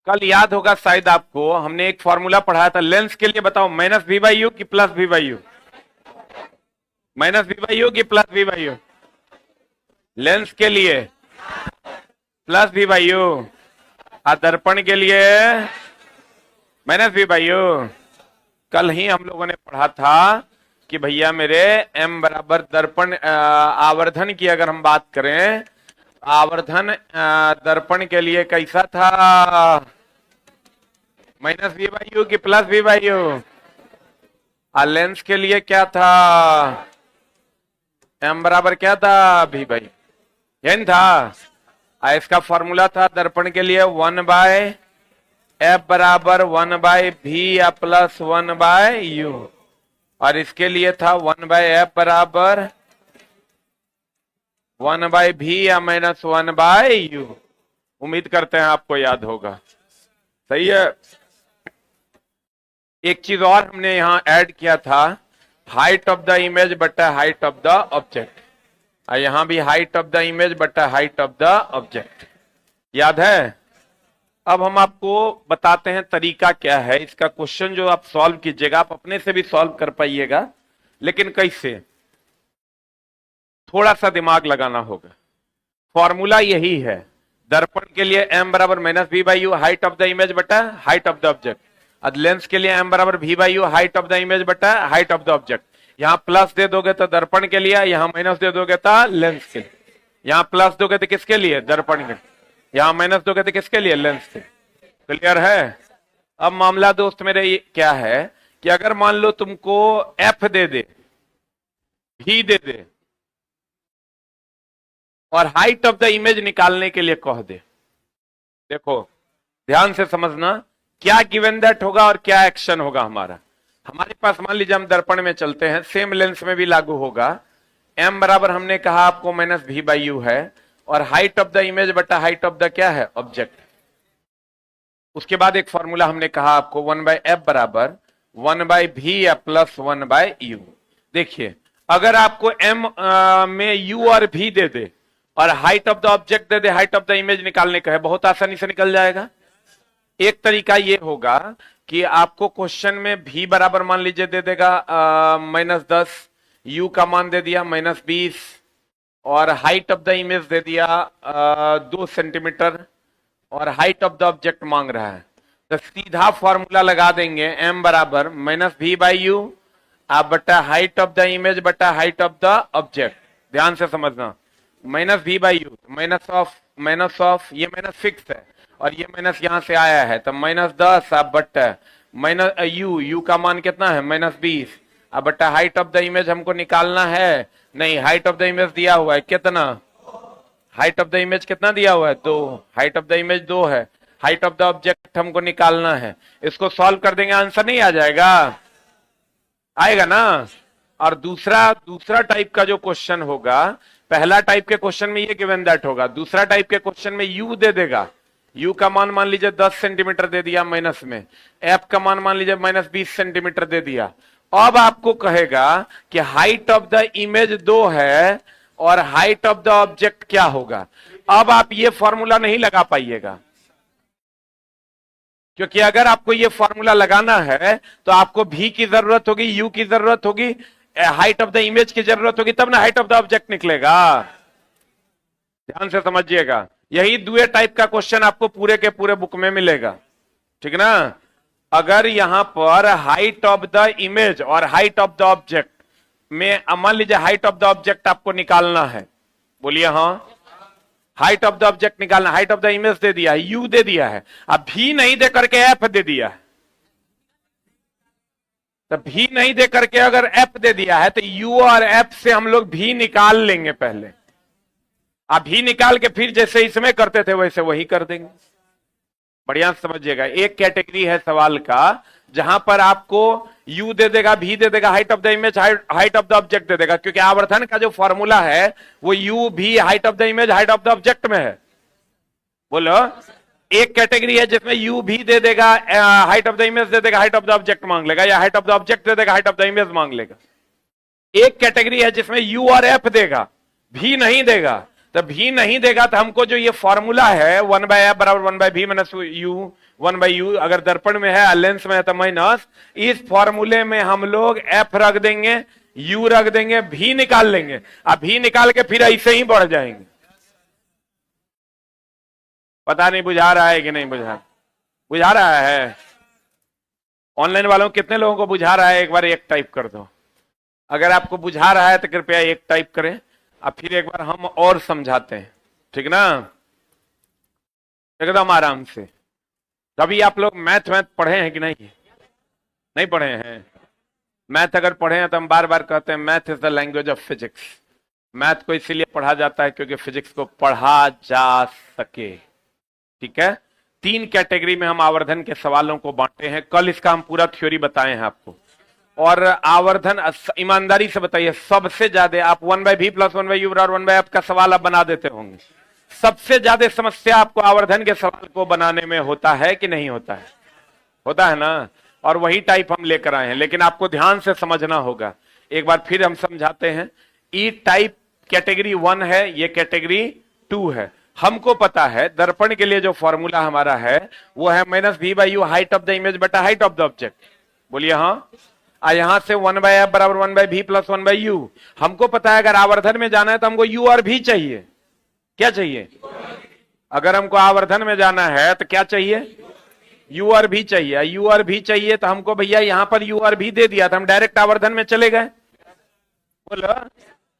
कल याद होगा शायद आपको, हमने एक फॉर्मूला पढ़ाया था लेंस के लिए। बताओ, माइनस वी बाई यू की plus v by u? Minus v by u की plus v by u? Lens के लिए प्लस वी बाई यू, और दर्पण के लिए माइनस वी बाई यू। कल ही हम लोगों ने पढ़ा था कि भैया मेरे m बराबर दर्पण आवर्धन की अगर हम बात करें, आवर्धन दर्पण के लिए कैसा था? माइनस वी बाई यू की प्लस वी बाई यू? और लेंस के लिए क्या था? m बराबर क्या था? v बाई n था। इसका फॉर्मूला था दर्पण के लिए 1 बाय एफ बराबर 1 बाय भी या प्लस 1 बाय यू, और इसके लिए था 1 बाय एफ बराबर 1 बाय भी या माइनस 1 बाय यू। उम्मीद करते हैं आपको याद होगा। सही है। एक चीज और हमने यहां ऐड किया था, हाइट ऑफ द इमेज बटा हाइट ऑफ द ऑब्जेक्ट। यहां भी हाइट ऑफ द इमेज बटा हाइट ऑफ द ऑब्जेक्ट, याद है? अब हम आपको बताते हैं तरीका क्या है इसका। क्वेश्चन जो आप सॉल्व कीजिएगा, आप अपने से भी सॉल्व कर पाइएगा, लेकिन कैसे? थोड़ा सा दिमाग लगाना होगा। फॉर्मूला यही है, दर्पण के लिए m बराबर minus v by you height of the image बटा हाइट ऑफ द ऑब्जेक्ट, और लेंस के लिए m बराबर v बाई you height of the image बटा हाइट ऑफ द ऑब्जेक्ट। यहां प्लस दे दोगे तो दर्पण के लिए, यहां माइनस दे दोगे तो लेंस के लिए। यहां प्लस दोगे तो किसके लिए? दर्पण के। यहां माइनस दोगे तो किसके लिए? लेंस के। क्लियर है? अब मामला दोस्त मेरे ये क्या है कि अगर मान लो तुमको एफ दे दे, भी दे दे, और हाइट ऑफ द इमेज निकालने के लिए कह दे। देखो ध्यान से समझना, क्या गिवन दैट होगा और क्या एक्शन होगा हमारा। हमारे पास मान लीजिए हम दर्पण में चलते हैं, सेम लेंस में भी लागू होगा। m बराबर हमने कहा आपको माइनस वी बाई यू है, और हाइट ऑफ द इमेज बटा हाइट ऑफ द क्या है? ऑब्जेक्ट। उसके बाद एक फॉर्मूला हमने कहा आपको 1 बाय एफ बराबर 1 बाय भी या प्लस 1 बाय यू। देखिए अगर आपको m में u और v दे दे और height of the object they they, height of the image निकालने का है, बहुत आसानी से निकल जाएगा। एक तरीका ये होगा कि आपको क्वेश्चन में v बराबर मान लीजिए दे देगा -10, u का मान दे दिया -20, और हाइट ऑफ द इमेज दे दिया 2 सेंटीमीटर, और हाइट ऑफ द ऑब्जेक्ट मांग रहा है। तो सीधा फॉर्मूला लगा देंगे, m बराबर माइनस वी बाई यू बटा हाइट ऑफ द इमेज बटा हाइट ऑफ द ऑब्जेक्ट। ध्यान से समझना, minus v by u minus of ये माइनस फिक्स है, और ये माइनस यहां से आया है, तो -10 अब बटा माइनस यू का मान कितना है? -20। अब बटा हाइट ऑफ द इमेज हमको निकालना है, नहीं हाइट ऑफ द इमेज दिया हुआ है कितना? हाइट ऑफ द इमेज कितना दिया हुआ है? 2। हाइट ऑफ द इमेज 2 है, हाइट ऑफ द ऑब्जेक्ट हमको निकालना है। इसको सॉल्व कर देंगे, आंसर नहीं आ जाएगा? आएगा ना। और दूसरा टाइप का जो क्वेश्चन होगा, पहला टाइप के क्वेश्चन में ये गिवन दैट होगा, दूसरा टाइप के क्वेश्चन में यू दे देगा। यू का मान मान लीजिए 10 सेंटीमीटर दे दिया माइनस में, एफ का मान मान लीजिए -20 सेंटीमीटर दे दिया। अब आपको कहेगा कि हाइट ऑफ द इमेज 2 है और हाइट ऑफ द ऑब्जेक्ट क्या होगा। अब आप ये फॉर्मूला नहीं लगा पाइएगा, क्योंकि अगर आपको ये फॉर्मूला लगाना है तो आपको भी की जरूरत होगी, यू की जरूरत होगी, हाइट ऑफ द इमेज की जरूरत होगी, तब ना हाइट ऑफ द ऑब्जेक्ट निकलेगा। ध्यान से समझिएगा, यही दुए टाइप का क्वेश्चन आपको पूरे के पूरे बुक में मिलेगा, ठीक ना। अगर यहां पर हाइट ऑफ द इमेज और हाइट ऑफ द ऑब्जेक्ट में मान लीजिए हाइट ऑफ द ऑब्जेक्ट आपको निकालना है, बोलिए हाँ, हाइट ऑफ द ऑब्जेक्ट निकालना, हाइट ऑफ द इमेज दे दिया है, यू दे दिया है, अब भी नहीं दे करके एफ दे दिया है। तो भी नहीं दे करके अगर एफ दे दिया है तो यू और एफ से हम लोग भी निकाल लेंगे पहले, अब भी निकाल के फिर जैसे इसमें करते थे वैसे वही कर देंगे। बढ़िया समझिएगा, एक कैटेगरी है सवाल का जहां पर आपको यू दे देगा, भी दे देगा, height of the image height of the object दे देगा, क्योंकि आवर्धन का जो फॉर्मूला है वो यू भी height of the image height of the object में है। बोलो, एक कैटेगरी है जिसमें यू भी दे देगा, हाइट ऑफ द इमेज दे देगा, हाइट ऑफ द ऑब्जेक्ट मांग लेगा, या हाइट ऑफ द ऑब्जेक्ट दे देगा, हाइट ऑफ द इमेज मांग लेगा। एक कैटेगरी है जिसमें यू और एफ देगा, भी नहीं देगा, तो भी नहीं देगा तो हमको जो ये फॉर्मूला है 1/f बराबर 1/v माइनस यू 1/u, अगर दर्पण में है लेंस में है तो माइनस, इस फॉर्मूले में हम लोग f रख देंगे, u रख देंगे, v निकाल लेंगे। अब v निकाल के फिर ऐसे ही बढ़ जाएंगे। पता नहीं बुझा रहा है कि नहीं बुझा रहा है? ऑनलाइन वालों कितने लोगों को बुझा रहा है? एक बार एक टाइप कर दो। अगर आपको बुझा रहा है तो कृपया एक टाइप करें। अब फिर एक बार हम और समझाते हैं, ठीक ना, एकदम आराम से। कभी आप लोग मैथ पढ़े हैं कि नहीं पढ़े हैं? मैथ अगर पढ़े हैं तो हम बार बार कहते हैं math is the language of physics. Math को इसीलिए पढ़ा जाता है क्योंकि फिजिक्स को पढ़ा जा सके, ठीक है। 3 कैटेगरी में हम आवर्धन के सवालों को बांटे हैं। कल इसका हम पूरा थ्योरी बताए हैं आपको। और आवर्धन, ईमानदारी से बताइए, सबसे ज्यादा आप 1/v प्लस 1/u और 1/f का सवाल आप बना देते होंगे। सबसे ज्यादा समस्या आपको आवर्धन के सवाल को बनाने में होता है कि नहीं होता है? होता है ना। और वही टाइप हम लेकर आए हैं, लेकिन आपको ध्यान से समझना होगा। एक बार फिर हम समझाते हैं। ई टाइप कैटेगरी 1 है, ये कैटेगरी 2 है। हमको पता है दर्पण के लिए जो फॉर्मूला हमारा है वो है -v/u height of the image बटा हाइट ऑफ द ऑब्जेक्ट। बोलिए हाँ। यहां से 1/f बराबर 1/v प्लस 1/u। हमको पता है अगर आवर्धन में जाना है तो हमको u और v चाहिए। क्या चाहिए? अगर हमको आवर्धन में जाना है तो क्या चाहिए? u और v चाहिए। u और v चाहिए तो हमको भैया यहां पर u और v दे दिया था, हम डायरेक्ट आवर्धन में चले गए। बोलो,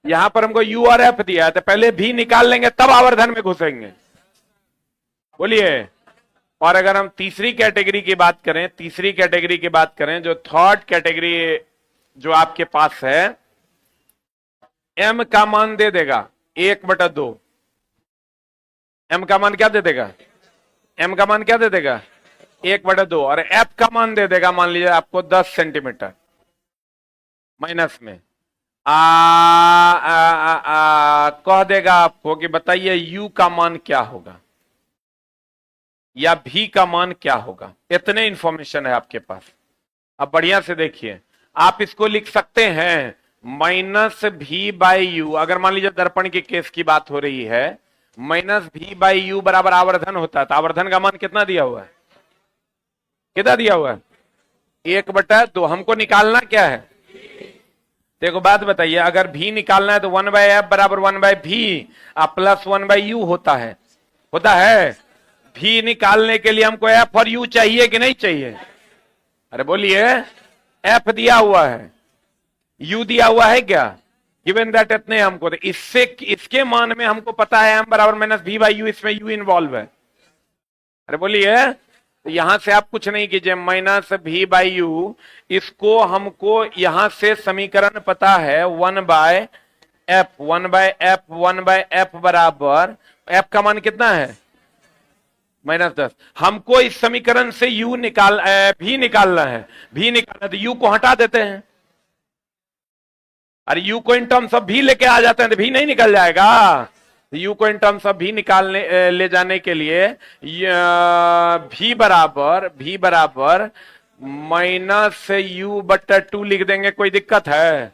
यहां पर हमको u और f दिया है तो पहले v निकाल लेंगे तब आवर्धन में घुसेंगे। बोलिए। और अगर हम तीसरी कैटेगरी की बात करें, जो थर्ड कैटेगरी जो आपके पास है, m का मान दे देगा 1/2। m का मान क्या दे देगा? 1/2। और f का मान दे देगा, मान लीजिए आपको 10 सेंटीमीटर माइनस में कह देगा आपको कि बताइए u का मान क्या होगा या v का मान क्या होगा। इतने इंफॉर्मेशन है आपके पास। अब बढ़िया से देखिए, आप इसको लिख सकते हैं -v/u। अगर मान लीजिए दर्पण के केस की बात हो रही है, -v/u बराबर आवर्धन होता है तो आवर्धन का मान कितना दिया हुआ है? 1/2। हमको निकालना क्या है? देखो बात बताइए, अगर v निकालना है तो 1/f बराबर 1/v प्लस 1/u होता है। v निकालने के लिए हमको f और u चाहिए कि नहीं चाहिए? अरे बोलिए। f दिया हुआ है, u दिया हुआ है क्या? गिवन दैट इतने हमको, इससे इसके मान में हमको पता है m बराबर -v/u, इसमें u इन्वॉल्व है। अरे बोलिए। तो यहां से आप कुछ नहीं कीजिए, -v/u, इसको हमको यहां से समीकरण पता है 1/f बराबर, f का मान कितना है? -10। हमको इस समीकरण से v निकालना है। तो u को हटा देते हैं। अरे u को इन टर्म्स ऑफ v लेके आ जाते हैं तो v नहीं निकल जाएगा। u को इन टर्म्स ऑफ v निकालने ले जाने के लिए v बराबर -u/2 लिख देंगे। कोई दिक्कत है?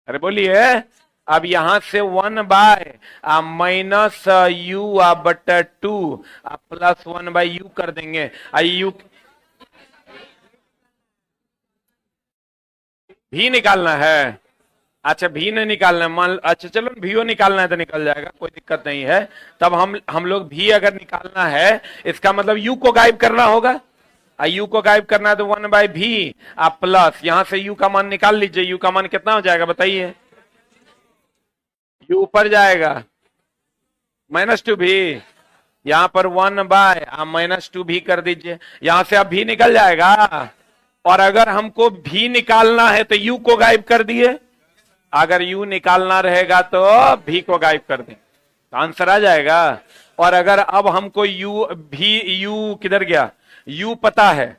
अरे बोलिए। अब यहां से 1/-u/2 प्लस 1/u कर देंगे। u भी निकालना है। अच्छा भी नहीं निकालना है, मान अच्छा चलो भी निकालना है तो निकल जाएगा, कोई दिक्कत नहीं है। तब हम लोग भी अगर निकालना है, इसका मतलब u को गायब करना होगा। u को गायब करना है तो 1/v प्लस, यहां से u का मान निकाल लीजिए। u का मान कितना हो जाएगा बताइए? u ऊपर जाएगा -2v, यहां पर 1/-2v कर दीजिए। यहां से अब v निकल जाएगा। और अगर हमको v निकालना है तो u को गायब कर दिए। अगर u निकालना रहेगा तो v को गायब कर दें तो आंसर आ जाएगा। और अगर अब हमको u किधर गया? u पता है,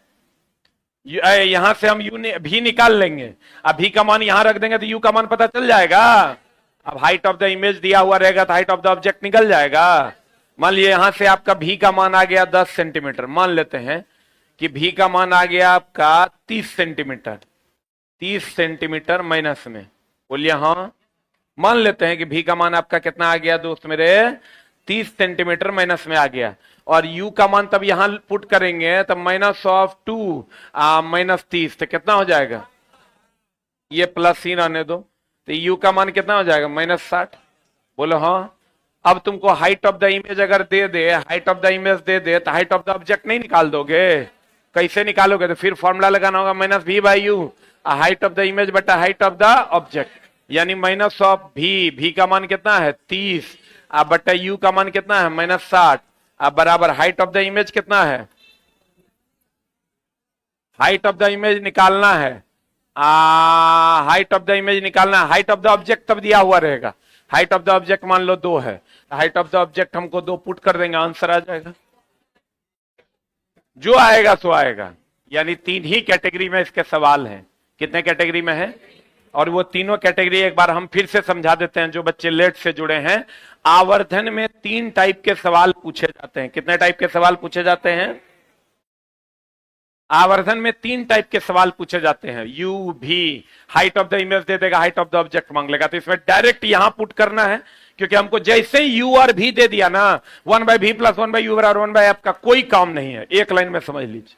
यहां से हम v निकाल लेंगे। अब v का मान यहां रख देंगे तो u का मान पता चल जाएगा। अब हाइट ऑफ द इमेज दिया हुआ रहेगा तो हाइट ऑफ द ऑब्जेक्ट निकल जाएगा। मान लीजिए यहां से आपका v का मान आ गया 10 सेंटीमीटर। मान लेते हैं कि v का मान आ गया आपका 30 सेंटीमीटर माइनस में। बोलिए हाँ। मान लेते हैं कि भी का मान आपका कितना आ गया दोस्त मेरे, 30 सेंटीमीटर माइनस में आ गया, और u का मान तब यहां पुट करेंगे तब -2 -30, तो कितना हो जाएगा, ये प्लस ही रहने दो, तो u का मान कितना हो जाएगा, -60। बोलो हाँ। अब तुमको हाइट ऑफ द इमेज अगर दे दे, हाइट ऑफ द इमेज दे दे, तो हाइट ऑफ द ऑब्जेक्ट नहीं निकाल दोगे, कैसे निकालोगे, तो फिर फॉर्मूला लगाना होगा -v/u, height of the image बटा हाइट ऑफ द ऑब्जेक्ट, यानी -v का मान कितना है 30, अब बटा u का मान कितना है -60, अब बराबर हाइट ऑफ द इमेज कितना है, हाइट ऑफ द इमेज निकालना है, हाइट ऑफ द इमेज निकालना है, हाइट ऑफ द ऑब्जेक्ट तब दिया हुआ रहेगा, हाइट ऑफ द ऑब्जेक्ट मान लो 2 है, हाइट ऑफ द ऑब्जेक्ट हमको 2 पुट कर देंगे, आंसर आ जाएगा, जो आएगा सो आएगा। यानी 3 ही कैटेगरी में इसके सवाल हैं। कितने कैटेगरी में है, और वो तीनों कैटेगरी एक बार हम फिर से समझा देते हैं जो बच्चे लेट से जुड़े हैं। आवर्धन में 3 टाइप के सवाल पूछे जाते हैं। कितने टाइप के सवाल पूछे जाते हैं, आवर्धन में 3 टाइप के सवाल पूछे जाते हैं। यू भी हाइट ऑफ द इमेज दे देगा, हाइट ऑफ द ऑब्जेक्ट मांग लेगा, तो इसमें डायरेक्ट यहां पुट करना है, क्योंकि हमको जैसे ही यू और भी दे दिया ना, 1/v + 1/u बराबर 1/f का कोई काम नहीं है, एक लाइन में समझ लीजिए।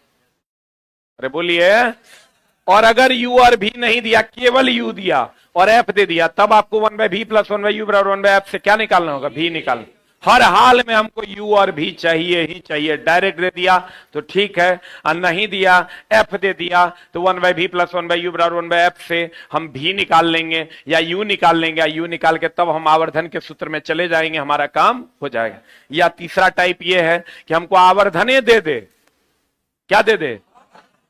अरे बोलिए। और अगर u और v नहीं दिया, केवल u दिया और f दे दिया, तब आपको 1/v + 1/u बराबर 1/f से क्या निकालना होगा, v निकालना। हर हाल में हमको u और v चाहिए ही चाहिए। डायरेक्ट दे दिया तो ठीक है, और नहीं दिया, f दे दिया, तो 1/v + 1/u बराबर 1/f से हम v निकाल लेंगे या u निकाल लेंगे, या u निकाल के तब हम आवर्धन के सूत्र में चले जाएंगे, हमारा काम हो जाएगा। या तीसरा टाइप ये है कि हमको आवर्धने दे दे, क्या दे दे,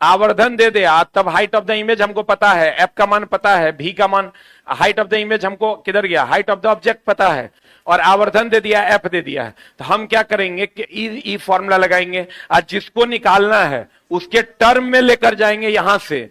आवर्धन दे दे, तब हाइट ऑफ द इमेज हमको पता है, f का मान पता है, v का मान, हाइट ऑफ द इमेज हमको किधर गया, हाइट ऑफ द ऑब्जेक्ट पता है, और आवर्धन दे दिया, f दे दिया है, तो हम क्या करेंगे कि ई फॉर्मूला लगाएंगे, और जिसको निकालना है उसके टर्म में लेकर जाएंगे यहां से,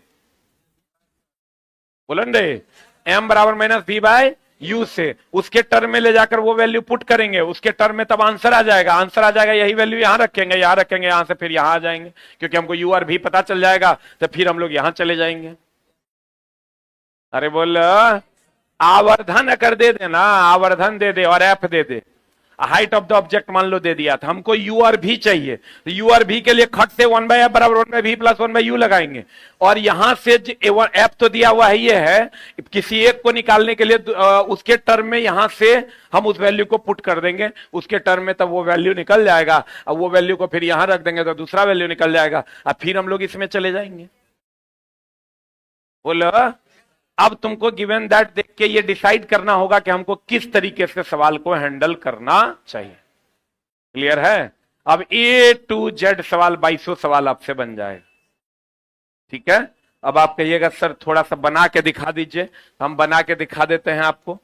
बोलन रे, m बराबर -v/u से उसके टर्म में ले जाकर वो वैल्यू पुट करेंगे, उसके टर्म में तब आंसर आ जाएगा, आंसर आ जाएगा, यही वैल्यू यहां रखेंगे, यहां रखेंगे, यहां से फिर यहां आ जाएंगे, क्योंकि हमको u और v पता चल जाएगा, तो फिर हम लोग यहां चले जाएंगे। अरे बोल, आवर्धन अगर दे देना, आवर्धन दे दे और f they they, height of the object मान लो दे दिया, तो हमको u और v चाहिए, तो u और v के लिए खट से 1/f बराबर 1/v + 1/u लगाएंगे, और यहां से f तो दिया हुआ है, ये है, किसी एक को निकालने के लिए उसके टर्म में यहां से हम उस वैल्यू को पुट कर देंगे, उसके टर्म में तब वो वैल्यू निकल जाएगा, अब वो वैल्यू को फिर यहां रख देंगे तो दूसरा वैल्यू निकल जाएगा, अब फिर हम लोग इसमें चले जाएंगे। बोलो, अब तुमको गिवन दैट देख के ये डिसाइड करना होगा कि हमको किस तरीके से सवाल को हैंडल करना चाहिए। क्लियर है? अब A to Z सवाल 2200 सवाल आपसे बन जाएगा। ठीक है, अब आप कहिएगा सर थोड़ा सा बना के दिखा दीजिए, हम बना के दिखा देते हैं आपको।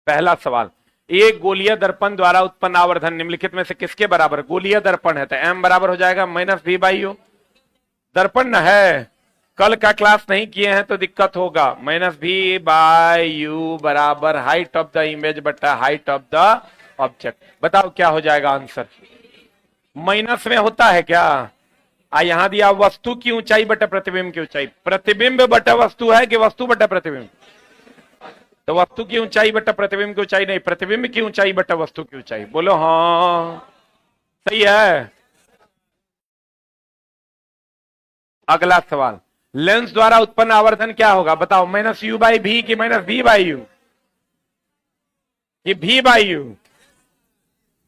पहला सवाल, एक गोलीय दर्पण द्वारा उत्पन्न आवर्धन निम्नलिखित में से किसके बराबर, गोलीय दर्पण है तो m बराबर हो जाएगा -v/u, दर्पण न है, कल का क्लास नहीं किए हैं तो दिक्कत होगा, -v/u बराबर हाइट ऑफ द इमेज बटा हाइट ऑफ द ऑब्जेक्ट। बताओ क्या हो जाएगा आंसर, माइनस में होता है क्या, यहां दिया वस्तु की ऊंचाई बटा प्रतिबिंब की ऊंचाई, प्रतिबिंब बटा वस्तु है कि वस्तु बटा प्रतिबिंब, तो वस्तु की ऊंचाई बटा प्रतिबिंब की ऊंचाई नहीं, प्रतिबिंब की ऊंचाई बटा वस्तु की ऊंचाई। बोलो हाँ, सही है। अगला सवाल, लेंस द्वारा उत्पन्न आवर्धन क्या होगा, बताओ, -u/v कि -v/u कि v/u।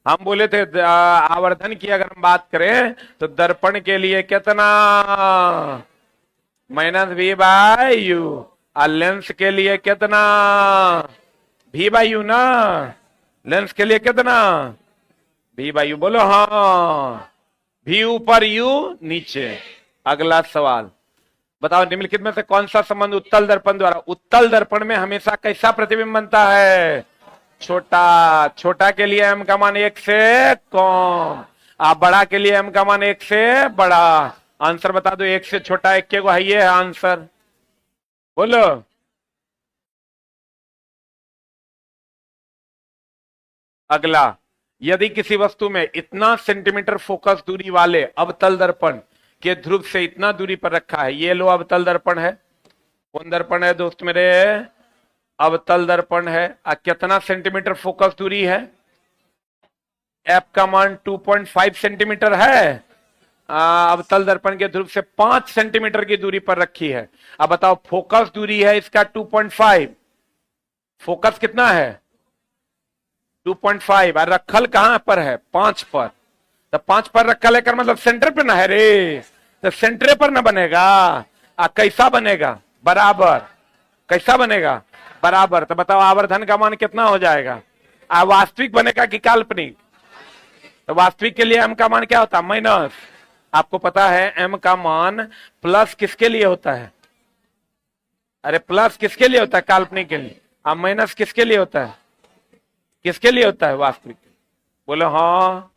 हम बोले थे आवर्धन की अगर हम बात करें तो दर्पण के लिए कितना, -v/u, और लेंस के लिए कितना, v/u ना, लेंस के लिए कितना, v/u। बोलो हाँ, v ऊपर u नीचे। अगला सवाल, बताओ निम्नलिखित में से कौन सा संबंध उत्तल दर्पण द्वारा, उत्तल दर्पण में हमेशा कैसा प्रतिबिंब बनता है, छोटा, छोटा के लिए m का मान 1 से कम, आप बड़ा के लिए m का मान 1 से बड़ा। आंसर बता दो, 1 से छोटा 1 के को है, ये है आंसर। बोलो, अगला, यदि किसी वस्तु में इतना सेंटीमीटर फोकस दूरी वाले अवतल दर्पण के ध्रुव से इतना दूरी पर रखा है, ये लो अवतल दर्पण है, कौन दर्पण है दोस्त मेरे, अवतल दर्पण है, कितना सेंटीमीटर फोकस दूरी है? एफ का मान 2.5 सेंटीमीटर है। अवतल दर्पण के ध्रुव से 5 सेंटीमीटर की दूरी पर रखी है। अब बताओ फोकस दूरी है इसका 2.5, फोकस कितना है 2.5, और रखल कहां पर है 5 पर। तो 5 पर रखल है कर मतलब सेंटर पे ना है रे, तो सेंटर पर ना बनेगा। कैसा बनेगा? बराबर। कैसा बनेगा? बराबर। तो बताओ आवर्धन का मान कितना हो जाएगा? वास्तविक बनेगा कि काल्पनिक? तो वास्तविक के लिए एम का मान क्या होता है? माइनस। आपको पता है एम का मान प्लस किसके लिए होता है? अरे प्लस किसके लिए होता है? काल्पनिक के लिए। अब माइनस किसके लिए होता है? किसके लिए होता है? वास्तविक। बोलो हाँ।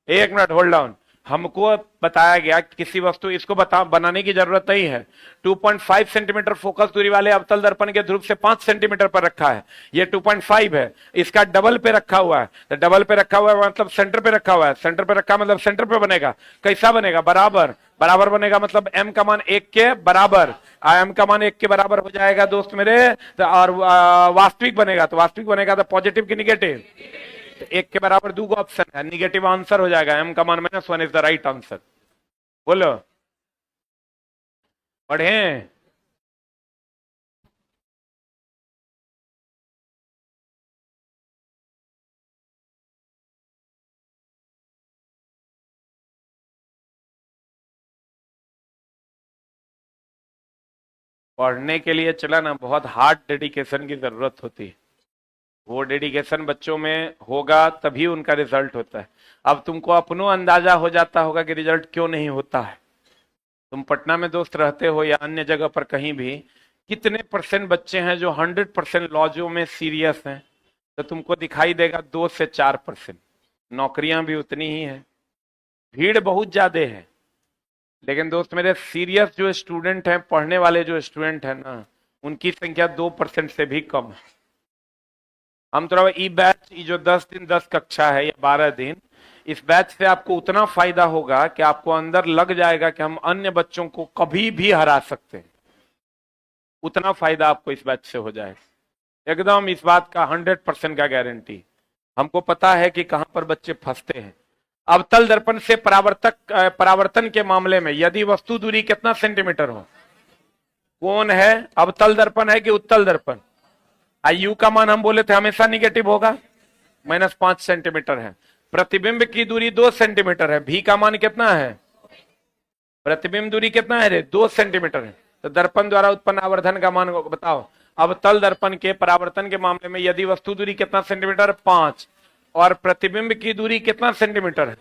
एक मिनट होल्ड डाउन। हमको बताया गया कि किसी वस्तु, इसको बनाने की जरूरत नहीं है। 2.5 सेंटीमीटर फोकस दूरी वाले अवतल दर्पण के ध्रुव से 5 सेंटीमीटर पर रखा है। ये 2.5 है, इसका डबल पे रखा हुआ है। तो डबल पे रखा हुआ है मतलब सेंटर पे रखा हुआ है। सेंटर पे रखा मतलब सेंटर पे बनेगा। कैसा बनेगा? बराबर। बराबर बनेगा मतलब एम का मान 1 के बराबर। एम का मान 1 के बराबर हो जाएगा दोस्त मेरे। तो और वास्तविक बनेगा, तो वास्तविक बनेगा तो पॉजिटिव की निगेटिव? 1 के बराबर दो ऑप्शन है, निगेटिव आंसर हो जाएगा। एम का मान -1 इज द राइट आंसर। बोलो पढ़े। पढ़ने के लिए चला ना, बहुत हार्ड डेडिकेशन की जरूरत होती है। वो डेडिकेशन बच्चों में होगा तभी उनका रिजल्ट होता है। अब तुमको अपनो अंदाजा हो जाता होगा कि रिजल्ट क्यों नहीं होता है। तुम पटना में दोस्त रहते हो या अन्य जगह पर कहीं भी, कितने परसेंट बच्चे हैं जो 100% लॉजों में सीरियस हैं? तो तुमको दिखाई देगा 2 से 4%। नौकरियां भी उतनी ही है, भीड़ बहुत ज्यादा है। लेकिन दोस्त मेरे सीरियस जो स्टूडेंट हैं, पढ़ने वाले जो स्टूडेंट हैं ना, उनकी संख्या 2% से भी कम है। हम थोड़ा ई बैच, जो 10 दिन 10 कक्षा है या 12 दिन, इस बैच से आपको उतना फायदा होगा कि आपको अंदर लग जाएगा कि हम अन्य बच्चों को कभी भी हरा सकते हैं। उतना फायदा आपको इस बैच से हो जाएगा एकदम, इस बात का 100% का गारंटी। हमको पता है कि कहां पर बच्चे फंसते हैं। अवतल दर्पण से परावर्तन के मामले में यदि वस्तु दूरी कितना सेंटीमीटर हो? कौन है? अवतल दर्पण है कि उत्तल दर्पण? यू का मान हम बोले थे हमेशा निगेटिव होगा, -5 सेंटीमीटर है। प्रतिबिंब की दूरी 2 सेंटीमीटर है, भी का मान कितना है? प्रतिबिंब दूरी कितना है रे? 2 सेंटीमीटर है। तो दर्पण द्वारा उत्पन्न आवर्धन का मान बताओ। अवतल दर्पण के परावर्तन के मामले में यदि वस्तु दूरी कितना सेंटीमीटर? 5, और प्रतिबिंब की दूरी कितना सेंटीमीटर है?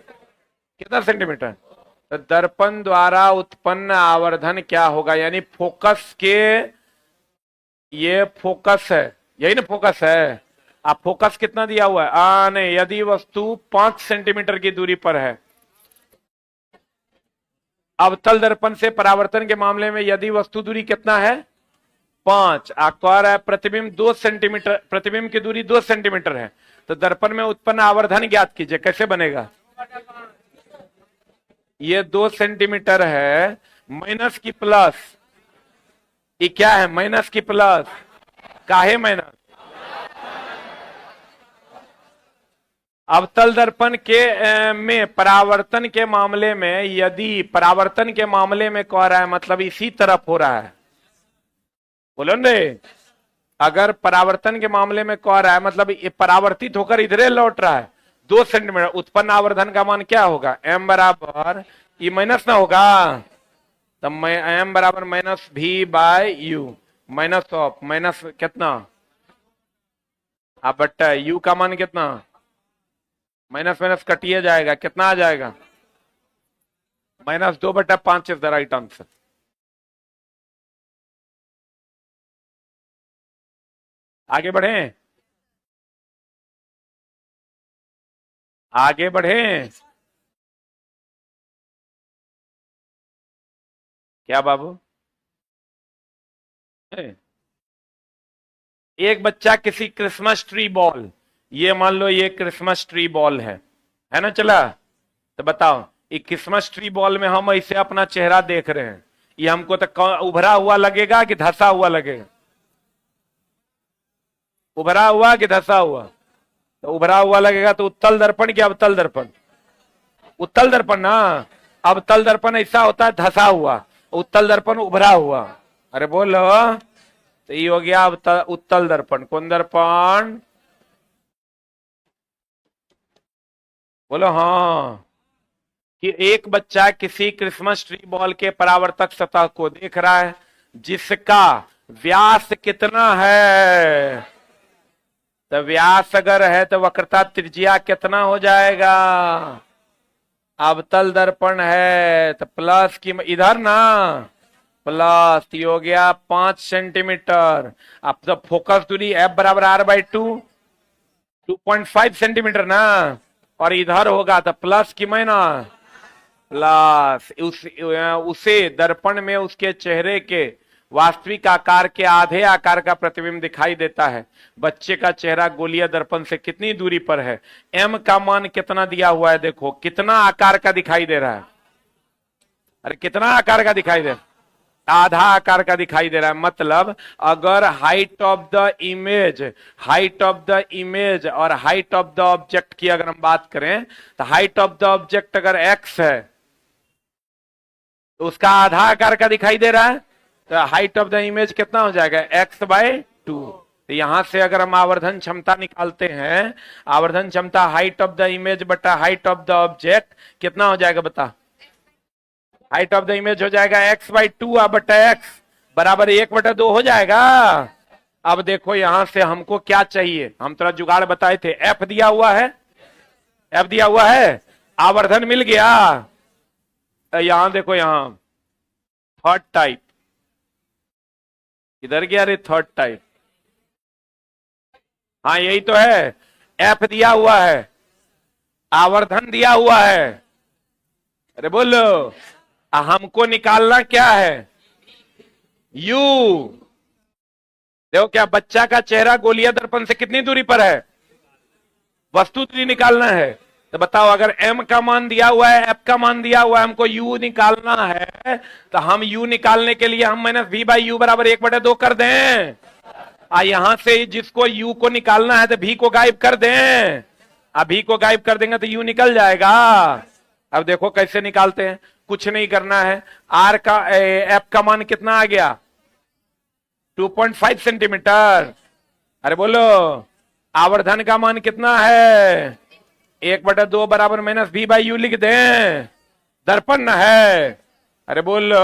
कितना सेंटीमीटर? तो दर्पण द्वारा उत्पन्न आवर्धन क्या होगा? यानी फोकस के, ये फोकस है, यही ना फोकस है। आप फोकस कितना दिया हुआ है? नहीं, यदि वस्तु 5 सेंटीमीटर की दूरी पर है। अवतल दर्पण से परावर्तन के मामले में यदि वस्तु दूरी कितना है? 5। आकार है प्रतिबिंब 2 सेंटीमीटर, प्रतिबिंब की दूरी 2 सेंटीमीटर है। तो दर्पण में उत्पन्न आवर्धन ज्ञात कीजिए। कैसे बनेगा? ये 2 सेंटीमीटर है, माइनस की प्लस, ये क्या है? माइनस की प्लस। काहे माइनस? अवतल दर्पण के में परावर्तन के मामले में, यदि परावर्तन के मामले में कह रहा है मतलब इसी तरफ हो रहा है। बोलो ने, अगर परावर्तन के मामले में कह रहा है मतलब ये परावर्तित होकर इधरे लौट रहा है, 2 सेंटीमीटर, उत्पन्न आवर्धन का मान क्या होगा? एम बराबर, ये माइनस ना होगा तो एम बराबर -v/u, माइनस ऑफ माइनस कितना? आप बट्टा u का मान कितना? माइनस माइनस कटिए जाएगा, कितना आ जाएगा? -2/5 इज द राइट आंसर। आगे बढ़े, आगे बढ़े। क्या बाबू? एक बच्चा किसी क्रिसमस ट्री बॉल, ये मान लो ये क्रिसमस ट्री बॉल है ना? चला, तो बताओ ये क्रिसमस ट्री बॉल में हम ऐसे अपना चेहरा देख रहे हैं, ये हमको तो उभरा हुआ लगेगा कि धसा हुआ लगेगा? उभरा हुआ कि धसा हुआ? तो उभरा हुआ लगेगा तो उत्तल दर्पण क्या अवतल दर्पण? उत्तल दर्पण ना। अवतल दर्पण ऐसा होता है धसा हुआ, उत्तल दर्पण उभरा हुआ। अरे बोलो, तो ये हो गया उत्तल दर्पण। कौन दर्पण? बोलो हाँ। कि एक बच्चा किसी क्रिसमस ट्री बॉल के परावर्तक सतह को देख रहा है जिसका व्यास कितना है। तो व्यास अगर है तो वक्रता त्रिज्या कितना हो जाएगा? अवतल दर्पण है तो प्लस की इधर ना, प्लस हो गया 5 सेंटीमीटर। अब तो फोकस दूरी एफ बराबर आर बाई 2.5 सेंटीमीटर ना, और इधर होगा तो प्लस की माइनस, प्लस उसे दर्पण में उसके चेहरे के वास्तविक आकार के आधे आकार का प्रतिबिंब दिखाई देता है। बच्चे का चेहरा गोलीय दर्पण से कितनी दूरी पर है? एम का मान कितना दिया हुआ है? देखो कितना आकार का दिखाई दे रहा है। अरे कितना आकार का दिखाई दे रहा है? आधा आकार का दिखाई दे रहा है। मतलब अगर हाइट ऑफ द इमेज और हाइट ऑफ द ऑब्जेक्ट की अगर हम बात करें तो हाइट ऑफ द ऑब्जेक्ट अगर x है तो उसका आधा आकार का दिखाई दे रहा है, तो हाइट ऑफ द इमेज कितना हो जाएगा? x/2। तो यहां से अगर हम आवर्धन क्षमता निकालते हैं, आवर्धन क्षमता हाइट ऑफ द इमेज बटा हाइट ऑफ द ऑब्जेक्ट कितना हो जाएगा बता? हाइट ऑफ द इमेज हो जाएगा x/2 बटा x बराबर 1/2 हो जाएगा। अब देखो यहां से हमको क्या चाहिए, हम थोड़ा जुगाड़ बताए थे। f दिया हुआ है, f दिया हुआ है, आवर्धन मिल गया। यहां देखो, यहां थर्ड टाइप इधर गया रे, थर्ड टाइप। हाँ यही तो है, f दिया हुआ है, आवर्धन दिया हुआ है। अरे बोलो, हमको निकालना क्या है? u। देखो क्या बच्चा का चेहरा गोलीय दर्पण से कितनी दूरी पर है? वस्तु दूरी निकालना है। तो बताओ अगर m का मान दिया हुआ है, f का मान दिया हुआ है, हमको u निकालना है, तो हम u निकालने के लिए हम -v/u बराबर 1/2 कर दें। यहां से जिसको u को निकालना है तो v को गायब कर दें। v को गायब कर देंगे तो u निकल जाएगा। अब देखो कैसे निकालते हैं, कुछ नहीं करना है। r का f का मान कितना आ गया? 2.5 सेंटीमीटर। अरे बोलो, आवर्धन का मान कितना है? 1/2 बराबर -v/u लिख दें, दर्पण न है। अरे बोलो,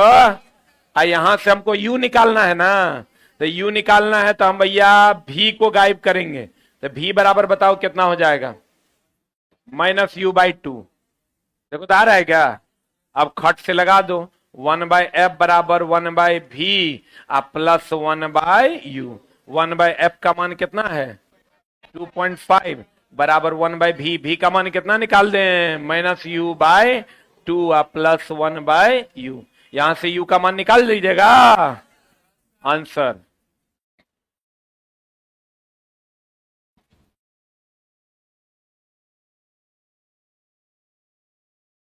यहां से हमको u निकालना है ना, तो u निकालना है तो हम भैया v को गायब करेंगे। तो v बराबर बताओ कितना हो जाएगा? -u/2। देखो तो आ रहा है क्या? अब खट से लगा दो, 1/f बराबर 1/v प्लस 1/u। 1/f का मान कितना है? 2.5 बराबर 1/v। v का मान कितना निकाल दें? -u/2 plus 1/u। यहां से u का मान निकाल लीजिएगा, आंसर।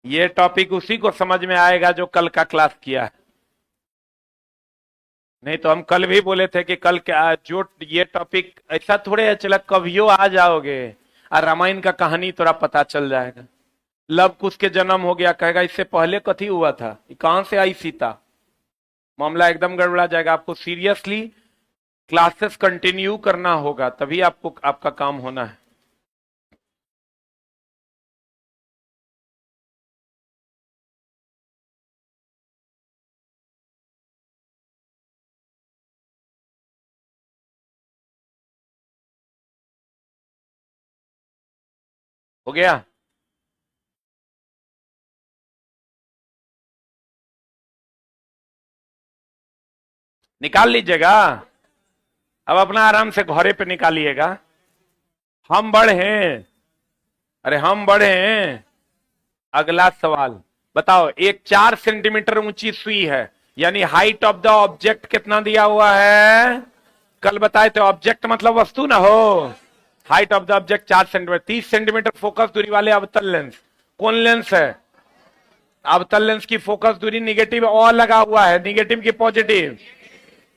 ये टॉपिक उसी को समझ में आएगा जो कल का क्लास किया है। नहीं तो हम कल भी बोले थे कि कल क्या जो ये टॉपिक ऐसा थोड़े है चला कभियो आ जाओगे और रामायण का कहानी थोड़ा पता चल जाएगा। लव कुश के जन्म हो गया, कहेगा इससे पहले कथी हुआ था, कहां से आई सीता, मामला एकदम गड़बड़ा जाएगा। आपको सीरियसली क्लासेस कंटिन्यू करना होगा, तभी आपको आपका काम होना है। हो गया? निकाल लीजिएगा। अब अपना आराम से घोड़े पे निकालिएगा। हम बड़े हैं, अरे हम बड़े हैं। अगला सवाल बताओ, एक 4 सेंटीमीटर ऊंची सुई है, यानी हाइट ऑफ द ऑब्जेक्ट कितना दिया हुआ है? कल बताए थे ऑब्जेक्ट मतलब वस्तु ना हो। Height of the object 4 centimetre. 30 centimetre focus दूरी वाले अवतल लेंस, कौन लेंस है? अवतल लेंस की फोकस दूरी निगेटिव और लगा हुआ है, निगेटिव की पॉजिटिव।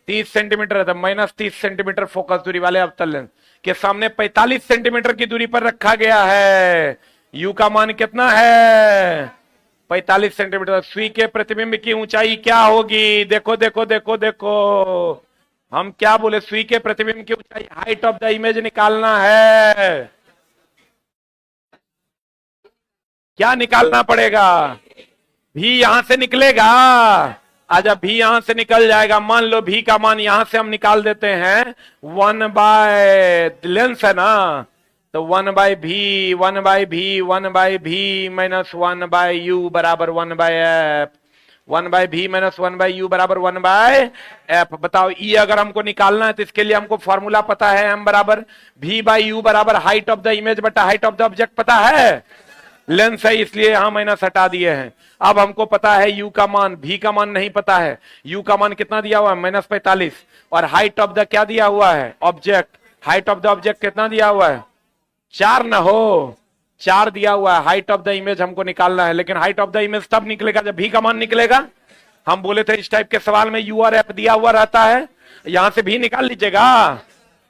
30 सेंटीमीटर है तो -30 सेंटीमीटर फोकस दूरी वाले अवतल लेंस के सामने 45 सेंटीमीटर की दूरी पर रखा गया है। u का मान कितना है? 45 सेंटीमीटर। सुई के प्रतिबिंब की ऊंचाई क्या होगी? देखो देखो देखो देखो, हम क्या बोले? सुई के प्रतिबिंब की ऊंचाई, हाइट ऑफ द इमेज निकालना है। क्या निकालना पड़ेगा? भी यहां से निकलेगा। आजा, भी यहां से निकल जाएगा। मान लो भी का मान यहां से हम निकाल देते हैं 1 लेंस है ना, तो 1/v 1/v माइनस 1/u बराबर 1/f। 1/v माइनस 1/u बराबर 1/f। बताओ ई अगर हमको निकालना है तो इसके लिए हमको फॉर्मूला पता है, m बराबर v/u बराबर हाइट ऑफ द इमेज बटा हाइट ऑफ द ऑब्जेक्ट पता है। लेंस है इसलिए यहां माइनस हटा दिए हैं। अब हमको पता है u का मान, v का मान नहीं पता है। u का मान कितना दिया हुआ है? -45। और हाइट ऑफ द क्या दिया हुआ है? Object. Height of the object कितना दिया हुआ है? 4 ना हो, 4 दिया हुआ है। हाइट ऑफ द इमेज हमको निकालना है, लेकिन हाइट ऑफ द इमेज तब निकलेगा जब भी का मान निकलेगा। हम बोले थे इस टाइप के सवाल में यू और एफ दिया हुआ रहता है, यहां से भी निकाल लीजिएगा।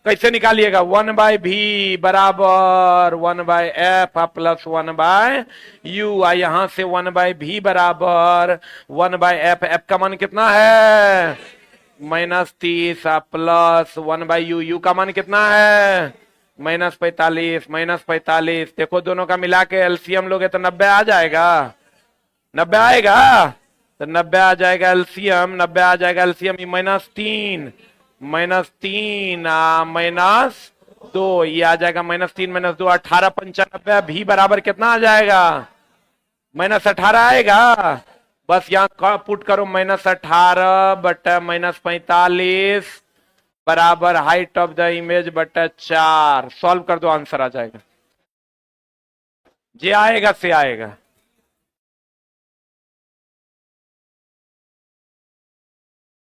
कैसे निकालिएगा? 1/v बराबर 1/f प्लस 1/u। यहां से 1/v बराबर 1/f। एफ का मान कितना है? -30 प्लस 1/u। u का मान कितना है? -45। -45 देखो, दोनों का मिला के एलसीएम लोगे तो 90 आ जाएगा। 90 आएगा तो 90 आ जाएगा एलसीएम। 90 आ जाएगा एलसीएम। -3 -2 ये आ जाएगा। -3 -2 18 95। भी बराबर कितना आ जाएगा? -18 आएगा। बस यहां पुट करो -18 बटा -45 बराबर हाइट ऑफ द इमेज बटा 4। सॉल्व कर दो, आंसर आ जाएगा। जे आएगा से आएगा।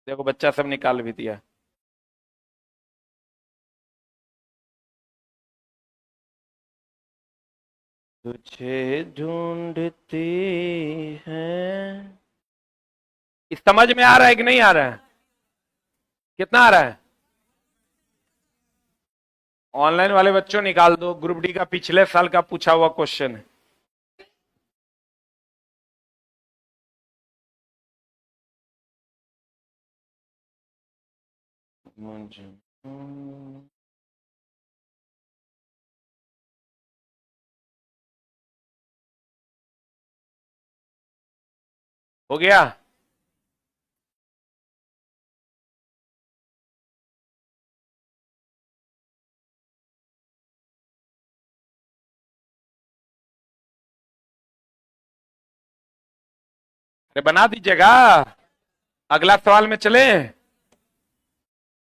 देखो बच्चा सब निकाल भी दिया। तुझे ढूंढती है। इस समझ में आ रहा है कि नहीं आ रहा है? कितना आ रहा है? ऑनलाइन वाले बच्चों निकाल दो, ग्रुप डी का पिछले साल का पूछा हुआ क्वेश्चन है। हो गया? अरे बना दीजिएगा। अगला सवाल में चले।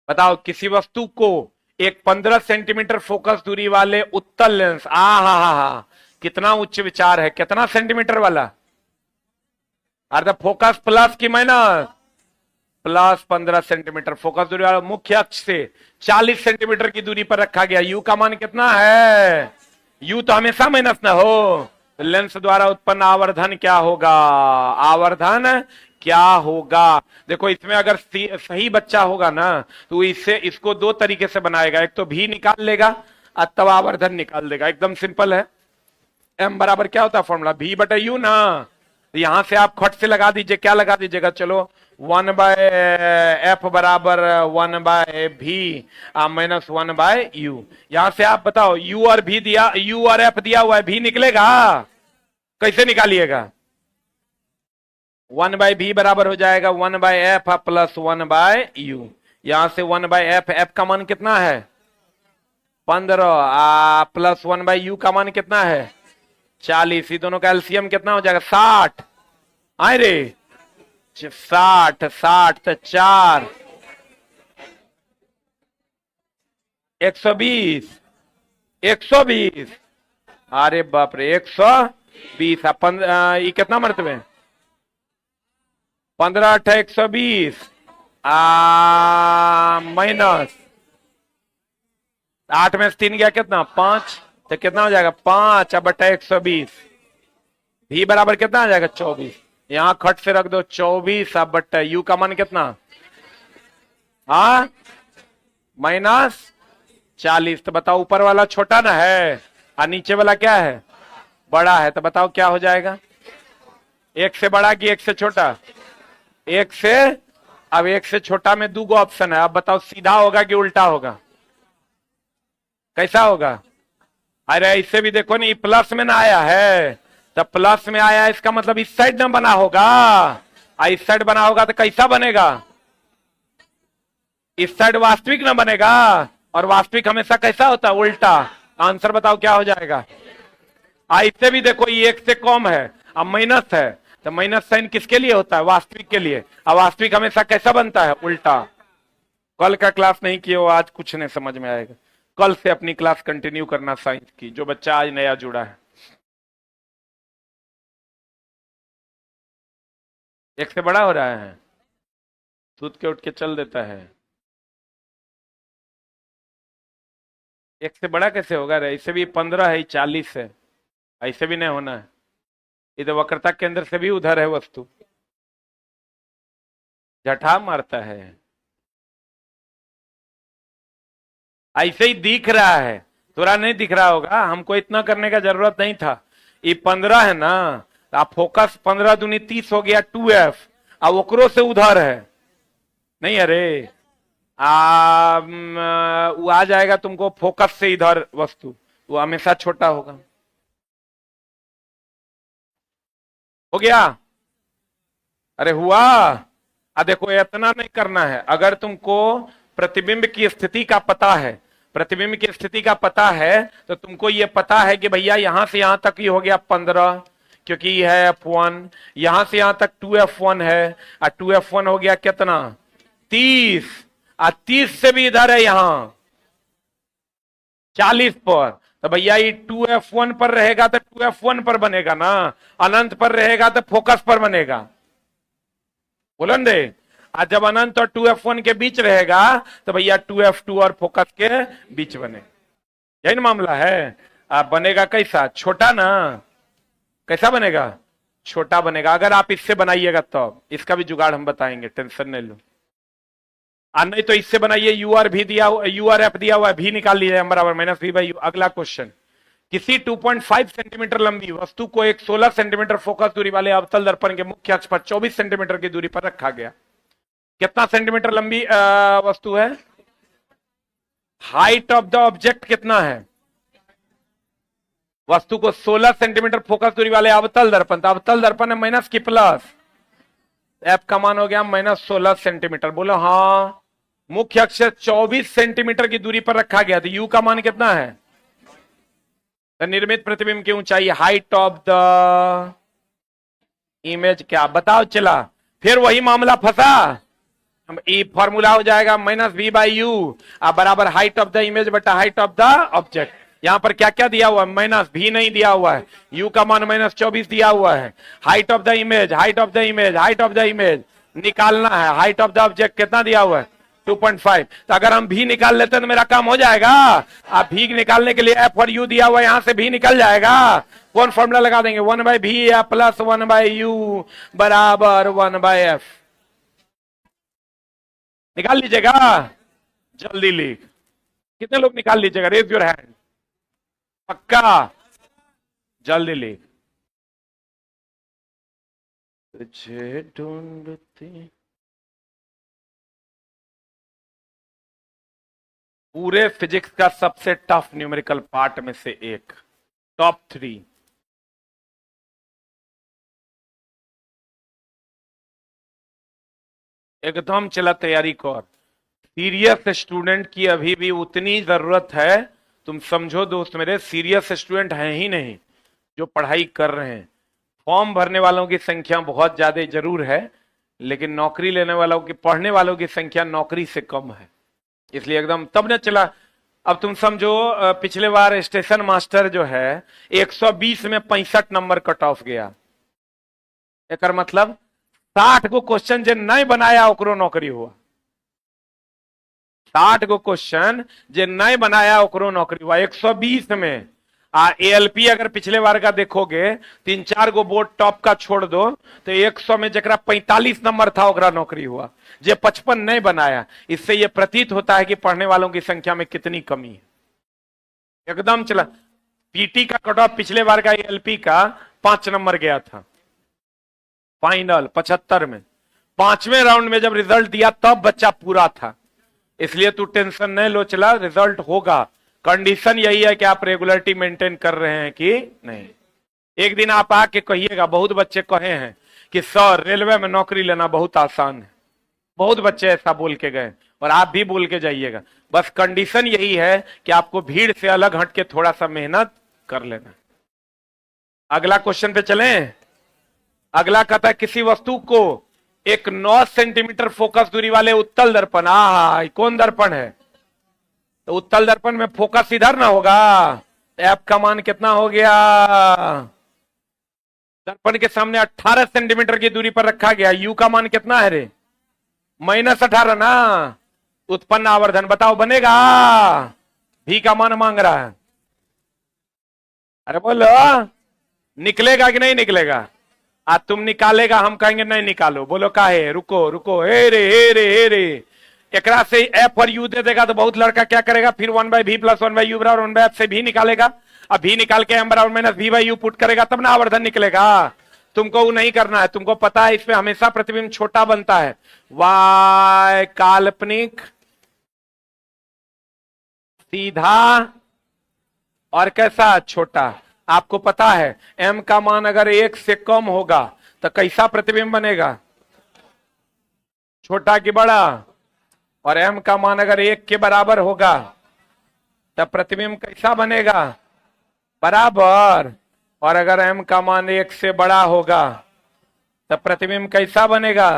बताओ, किसी वस्तु को एक 15 सेंटीमीटर फोकस दूरी वाले उत्तल लेंस, हा कितना उच्च विचार है। कितना सेंटीमीटर वाला? अरे फोकस प्लस की माइनस? प्लस 15 सेंटीमीटर फोकस दूरी वाला मुख्य अक्ष से 40 सेंटीमीटर की दूरी पर रखा गया। यू का मान कितना है? यू तो हमेशा माइनस ना हो। तो लेंस द्वारा उत्पन्न आवर्धन क्या होगा? आवर्धन क्या होगा? देखो, इसमें अगर सही बच्चा होगा ना तो इसको दो तरीके से बनाएगा। एक तो भी निकाल लेगा और तब आवर्धन निकाल देगा। एकदम सिंपल है। एम बराबर क्या होता है फॉर्मूला? भी बटा यू ना। तो यहां से आप खट से लगा दीजिए। क्या लगा दीजिएगा? चलो, 1/f बराबर 1/v माइनस 1/u। यहां से आप बताओ, u और v दिया, u और f दिया हुआ है, v निकलेगा। कैसे निकालिएगा? 1/v बराबर हो जाएगा 1/f प्लस 1/u। यहां से 1/f, f का मान कितना है? 15 प्लस 1/u का मान कितना है? 40। दोनों का एलसीएम कितना हो जाएगा? 60। आए रे 60 तो 4 120। 120। अरे बाप रे, 120। ये कितना मरतबे? 15 8 120 माइनस 8 में से 3 गया कितना? 5। तो कितना हो जाएगा? 5 बटा 120। भी बराबर कितना आ जाएगा? 24। यहां खट से रख दो 24 बटा यू का मान कितना? हाँ, 40। तो बताओ ऊपर वाला छोटा ना है और नीचे वाला क्या है, बड़ा है। तो बताओ क्या हो जाएगा, एक से बड़ा कि एक से छोटा, एक से। अब एक से छोटा में दो ऑप्शन है, अब बताओ सीधा होगा कि उल्टा होगा, कैसा होगा। अरे इससे भी देखो नहीं, प्लस में ना आया है, तो प्लस में आया है, इसका मतलब इस साइड ना बना होगा, इस साइड बना होगा तो कैसा बनेगा, इस साइड वास्तविक ना बनेगा, और वास्तविक हमेशा कैसा होता है, उल्टा। आंसर बताओ क्या हो जाएगा। इससे भी देखो ये एक से कम है, अब माइनस है, तो माइनस साइन किसके लिए होता है, वास्तविक के लिए। अब वास्तविक हमेशा कैसा बनता है, उल्टा। कल का क्लास नहीं किए हो, आज कुछ नहीं समझ में आएगा। कल से अपनी क्लास कंटिन्यू करना साइंस की, जो बच्चा आज नया जुड़ा है। एक से बड़ा हो रहा है, सूत के उठ के चल देता है। एक से बड़ा कैसे होगा रे, इससे भी 15 है, 40 है, ऐसे भी नहीं होना है। इधर वक्रता केंद्र से भी उधर है वस्तु, जठा मारता है। ऐसे ही दिख रहा है, थोड़ा नहीं दिख रहा होगा, हमको इतना करने का जरूरत नहीं था। ये 15 है ना, आप फोकस 15 दूनी 30 हो गया 2f, अब ओकरो से उधर है नहीं। अरे वो आ जाएगा तुमको फोकस से इधर वस्तु, वो हमेशा छोटा होगा। हो गया, अरे हुआ। देखो इतना नहीं करना है, अगर तुमको प्रतिबिंब की स्थिति का पता है, प्रतिबिंब की स्थिति का पता है, तो तुमको ये पता है कि भैया यहां से यहां तक ही हो गया 15, क्योंकि ये है f1, यहां से यहां तक 2f1 है, और 2f1 हो गया कितना 30, और 30 से भी इधर है यहां 40 पर। तो भैया ये 2f1 पर रहेगा तो 2f1 पर बनेगा ना, अनंत पर रहेगा तो फोकस पर बनेगा, बोलो दे। आज जब अनंत और 2f1 के बीच रहेगा तो भैया 2f2 और फोकस के बीच बने, यही ना मामला है। आप बनेगा कैसा, छोटा ना, कैसा बनेगा, छोटा बनेगा। अगर आप इससे बनाइएगा तो इसका भी जुगाड़ हम बताएंगे, टेंशन नहीं लो। नहीं तो इससे बनाइए, यू आर भी दिया हुआ, यू आर एफ दिया हुआ है, भी निकाल लीजिए बराबर माइनस वी बाई यू। अगला क्वेश्चन, किसी 2.5 सेंटीमीटर लंबी वस्तु को एक 16 सेंटीमीटर फोकस दूरी वाले अवतल दर्पण के मुख्य अक्ष पर 24 सेंटीमीटर की दूरी पर रखा गया। कितना सेंटीमीटर लंबी वस्तु है, हाइट ऑफ द ऑब्जेक्ट कितना है, वस्तु को 16 सेंटीमीटर फोकस दूरी वाले अवतल दर्पण, तो अवतल दर्पण है माइनस की प्लस, एफ का मान हो गया माइनस 16 सेंटीमीटर। बोलो हाँ। मुख्य अक्ष 24 सेंटीमीटर की दूरी पर रखा गया, तो यू का मान कितना है, निर्मित प्रतिबिंब की ऊंचाई, हाइट ऑफ द इमेज क्या बताओ। चला फिर वही मामला फंसा, ई फॉर्मूला हो जाएगा माइनस वी बाई यू बराबर हाइट ऑफ द इमेज बटा हाइट ऑफ द ऑब्जेक्ट। यहां पर क्या क्या दिया हुआ है, माइनस भी नहीं दिया हुआ है, यू का मान माइनस 24 दिया हुआ है, height of the image, height of the image, height of the image निकालना है, हाइट ऑफ द ऑब्जेक्ट कितना दिया हुआ है 2.5। तो अगर हम भी निकाल लेते हैं तो मेरा काम हो जाएगा। आप भी निकालने के लिए एफ और यू दिया हुआ है, यहां से भी निकल जाएगा। कौन फॉर्मूला लगा देंगे, 1 बाई भी या प्लस 1 बाई यू बराबर 1 बाई एफ। निकाल लीजिएगा, जल्दी लिख। कितने लोग निकाल लीजिएगा, रेज योर हैंड। पक्का, जल्दी लिख। तुझे ढूंढती, पूरे फिजिक्स का सबसे टफ न्यूमेरिकल पार्ट में से एक, टॉप 3। एकदम चला तैयारी कर। सीरियस स्टूडेंट की अभी भी उतनी जरूरत है, तुम समझो दोस्त मेरे, सीरियस स्टूडेंट हैं ही नहीं जो पढ़ाई कर रहे हैं। फॉर्म भरने वालों की संख्या बहुत ज्यादा जरूर है, लेकिन नौकरी लेने वालों की, पढ़ने वालों की संख्या नौकरी से कम है, इसलिए एकदम तब न चला। अब तुम समझो पिछले बार स्टेशन मास्टर जो है 120 में 65 नंबर कट ऑफ गया। एक मतलब 60 गो क्वेश्चन जे नहीं बनाया ओकरो नौकरी हुआ, 60 गो क्वेश्चन जे नहीं बनाया ओकरो नौकरी हुआ 120 में। एएलपी अगर पिछले बार का देखोगे, 3-4 गो बोर्ड टॉप का छोड़ दो, तो 100 में जरा 45 नंबर था ओकरा नौकरी हुआ, जे 55 नहीं बनाया। इससे यह प्रतीत होता है कि पढ़ने वालों की संख्या में कितनी कमी है। एकदम चला। पीटी का कट ऑफ पिछले बार का एलपी का 5 नंबर गया था फाइनल 75 में। 5वें राउंड में जब रिजल्ट दिया तब बच्चा पूरा था, इसलिए तू टेंशन नहीं लो, चला रिजल्ट होगा। कंडीशन यही है कि आप रेगुलरिटी मेंटेन कर रहे हैं कि नहीं। एक दिन आप आके कहिएगा, बहुत बच्चे कहे हैं कि सर रेलवे में नौकरी लेना बहुत आसान है, बहुत बच्चे ऐसा बोल के गए और आप भी बोल के जाइएगा। बस कंडीशन यही है कि आपको भीड़ से अलग हट के थोड़ा सा मेहनत कर लेना। अगला क्वेश्चन पे चलें। अगला कहता है किसी वस्तु को एक 9 सेंटीमीटर फोकस दूरी वाले उत्तल दर्पण, कौन दर्पण है, तो उत्तल दर्पण में फोकस इधर ना होगा, एफ का मान कितना हो गया, दर्पण के सामने 18 सेंटीमीटर की दूरी पर रखा गया। यू का मान कितना है रे, -18 ना। उत्पन्न आवर्धन बताओ बनेगा, भी का मान मांग रहा है। अरे बोलो निकलेगा कि नहीं निकलेगा। आज तुम निकालेगा, हम कहेंगे नहीं निकालो। बोलो काहे, रुको रुको, हे रे हे रे हे रे। एकरा से एफ और यू दे देगा तो बहुत लड़का क्या करेगा, फिर 1/v + 1/u बराबर 1/f से भी निकालेगा। अब भी निकाल के m बराबर -v/u पुट करेगा तब ना आवर्धन निकलेगा। तुमको वो नहीं करना है, तुमको पता है इसमें हमेशा प्रतिबिंब छोटा बनता है। y काल्पनिक सीधा और कैसा छोटा। आपको पता है m का मान अगर 1 से कम होगा तो कैसा प्रतिबिंब बनेगा, छोटा कि बड़ा। और m का मान अगर 1 के बराबर होगा तब प्रतिबिंब कैसा बनेगा, बराबर। और अगर m का मान 1 से बड़ा होगा तब प्रतिबिंब कैसा बनेगा,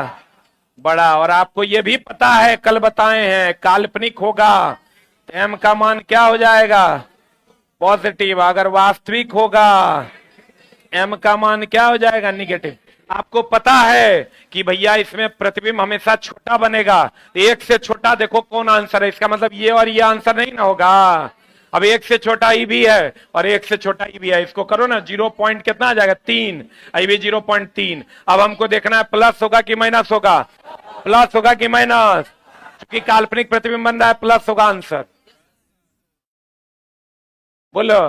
बड़ा। और आपको यह भी पता है, कल बताए हैं, काल्पनिक होगा तो m का मान क्या हो जाएगा, पॉजिटिव। अगर वास्तविक होगा m का मान क्या हो जाएगा, निगेटिव। आपको पता है कि भैया इसमें प्रतिबिंब हमेशा छोटा बनेगा, 1 से छोटा देखो कौन आंसर है, इसका मतलब ये और ये आंसर नहीं ना होगा। अब 1 से छोटा ई भी है और 1 से छोटा ई भी है, इसको करो ना, 0 पॉइंट कितना आ जाएगा, 3, आई भी 0.3। अब हमको देखना है प्लस होगा कि माइनस होगा, प्लस होगा कि माइनस, क्योंकि काल्पनिक प्रतिबिंब बन रहा है, प्लस होगा आंसर। बोलो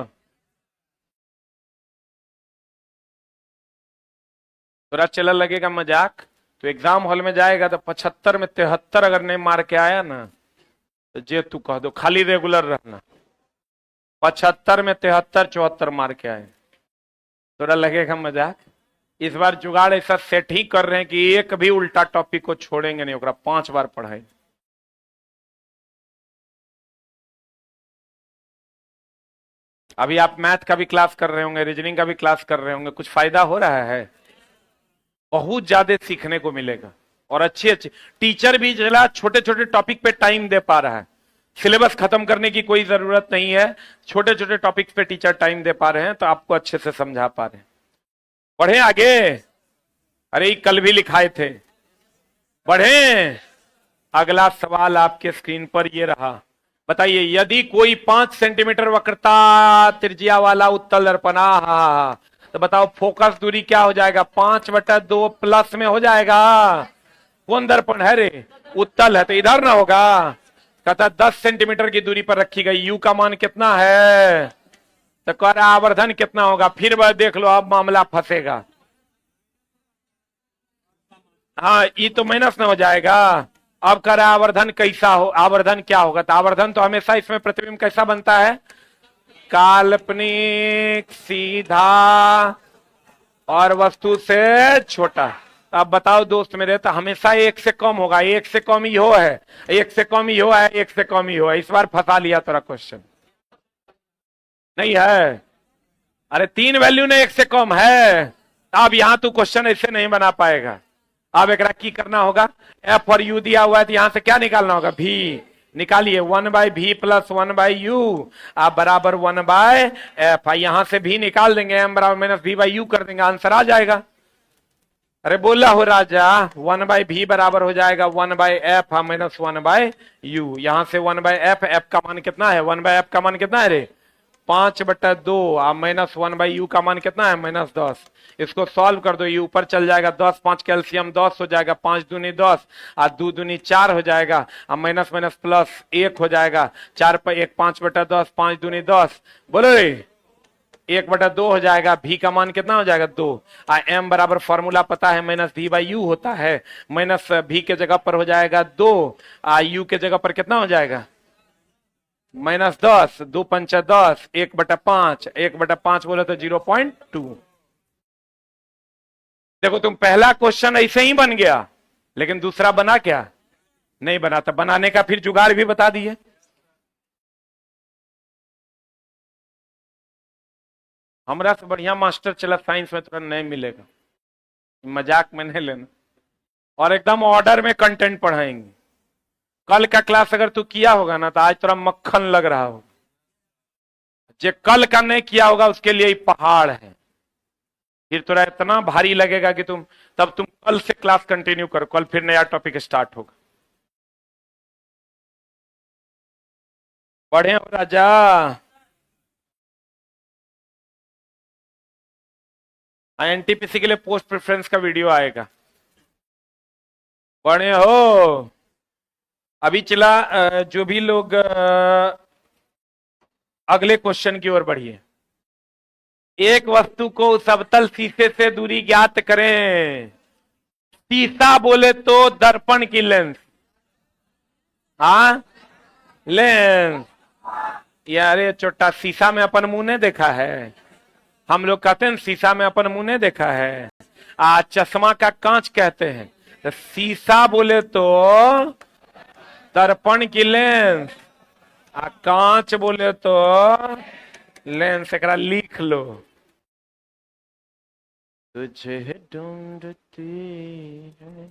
थोड़ा चला लगेगा मजाक, तो एग्जाम हॉल में जाएगा तो 75 में 73 अगर नहीं मार के आया ना तो जे तू कह दो, खाली रेगुलर रहना। 75 में 73 74 मार के आए, थोड़ा लगेगा मजाक। इस बार जुगाड़ ऐसा सेट ही कर रहे हैं कि एक भी उल्टा टॉपिक को छोड़ेंगे नहीं, 5 बार पढ़ाई। अभी आप मैथ का भी क्लास कर रहे होंगे, रीजनिंग का भी क्लास कर रहे होंगे, कुछ फायदा हो रहा है, बहुत ज्यादा सीखने को मिलेगा। और अच्छे अच्छे टीचर भी चला छोटे छोटे टॉपिक पे टाइम दे पा रहा है, सिलेबस खत्म करने की कोई जरूरत नहीं है, छोटे छोटे टॉपिक पे टीचर टाइम दे पा रहे हैं तो आपको अच्छे से समझा पा रहे हैं। बढ़े आगे, अरे कल भी लिखाए थे, बढ़े। अगला सवाल आपके स्क्रीन पर ये रहा, बताइए यदि कोई 5 सेंटीमीटर वक्रता त्रिज्या वाला उत्तल दर्पण, तो बताओ फोकस दूरी क्या हो जाएगा, 5/2 प्लस में हो जाएगा। कौन दर्पण है रे, उत्तल है तो इधर ना होगा। कहता 10 सेंटीमीटर की दूरी पर रखी गई, यू का मान कितना है, तो कह रहा आवर्धन कितना होगा। फिर वह देख लो, अब मामला फंसेगा। हाँ ये तो माइनस में हो जाएगा। अब कह रहा आवर्धन कैसा हो, आवर्धन क्या होगा, तो आवर्धन तो हमेशा इसमें प्रतिबिंब कैसा बनता है, काल्पनिक सीधा और वस्तु से छोटा। अब बताओ दोस्त मेरे, तो हमेशा 1 से कम होगा, 1 से कम ही हो है, 1 से कम ही हो है, 1 से कम ही हो है। इस बार फंसा लिया तेरा क्वेश्चन, नहीं है। अरे 3 वैल्यू ने 1 से कम है, अब यहां तू क्वेश्चन ऐसे नहीं बना पाएगा। अब एक की करना होगा, एफ और यू दिया हुआ है तो यहां से क्या निकालना होगा, भी निकालिए, 1/v + 1/u आप बराबर 1/f। यहां से भी निकाल देंगे, m बराबर -v/u कर देंगे, आंसर आ जाएगा। अरे बोला हो राजा, 1/v बराबर हो जाएगा 1/f -1/u। यहां से 1/f, f का मान कितना है, 1/f का मान कितना है रे, 5/2 आप -1/u का मान कितना है -10। इसको सॉल्व कर दो, ये ऊपर चल जाएगा 10, 5 कैल्शियम 10 हो जाएगा, 5 दूनी 10 और 2 दूनी 4 हो जाएगा, अब माइनस माइनस प्लस 1 हो जाएगा, 4 पर 1 5/10, 5 दूनी 10, बोलो 1/2 हो जाएगा। भी का मान कितना हो जाएगा 2। एम बराबर फॉर्मूला पता है -v/u होता है, माइनस भी के जगह पर हो जाएगा 2, यू के जगह पर कितना हो जाएगा -10, 2 पंचा 10, 1/5, 1/5 बोले तो 0.2। देखो तुम पहला क्वेश्चन ऐसे ही बन गया, लेकिन दूसरा बना क्या नहीं बना, तो बनाने का फिर जुगाड़ भी बता दिए। हमरा से बढ़िया मास्टर चला साइंस में तो नहीं मिलेगा, मजाक में नहीं लेना, और एकदम ऑर्डर में कंटेंट पढ़ाएंगे। कल का क्लास अगर तू किया होगा ना तो आज तेरा मक्खन लग रहा होगा, जो कल का नहीं किया होगा उसके लिए ही पहाड़ है, फिर थोड़ा इतना भारी लगेगा कि तुम कल से क्लास कंटिन्यू करो, कल फिर नया टॉपिक स्टार्ट होगा। पढ़े हो राजा? एनटीपीसी के लिए पोस्ट प्रेफरेंस का वीडियो आएगा, पढ़े हो? अभी चला जो भी लोग अगले क्वेश्चन की ओर बढ़िए। एक वस्तु को उस अवतल शीशे से दूरी ज्ञात करें। शीशा बोले तो दर्पण की लेंस, हाँ लेंस। यार छोटा शीशा में अपन मुंह नहीं देखा है, हम लोग कहते हैं शीशा में अपन मुंह नहीं देखा है, चश्मा का कांच कहते हैं, तो शीशा बोले तो दर्पण की लेंस, कांच बोले तो लेंस। एकरा लिख लो। तुझे ढूंढती है।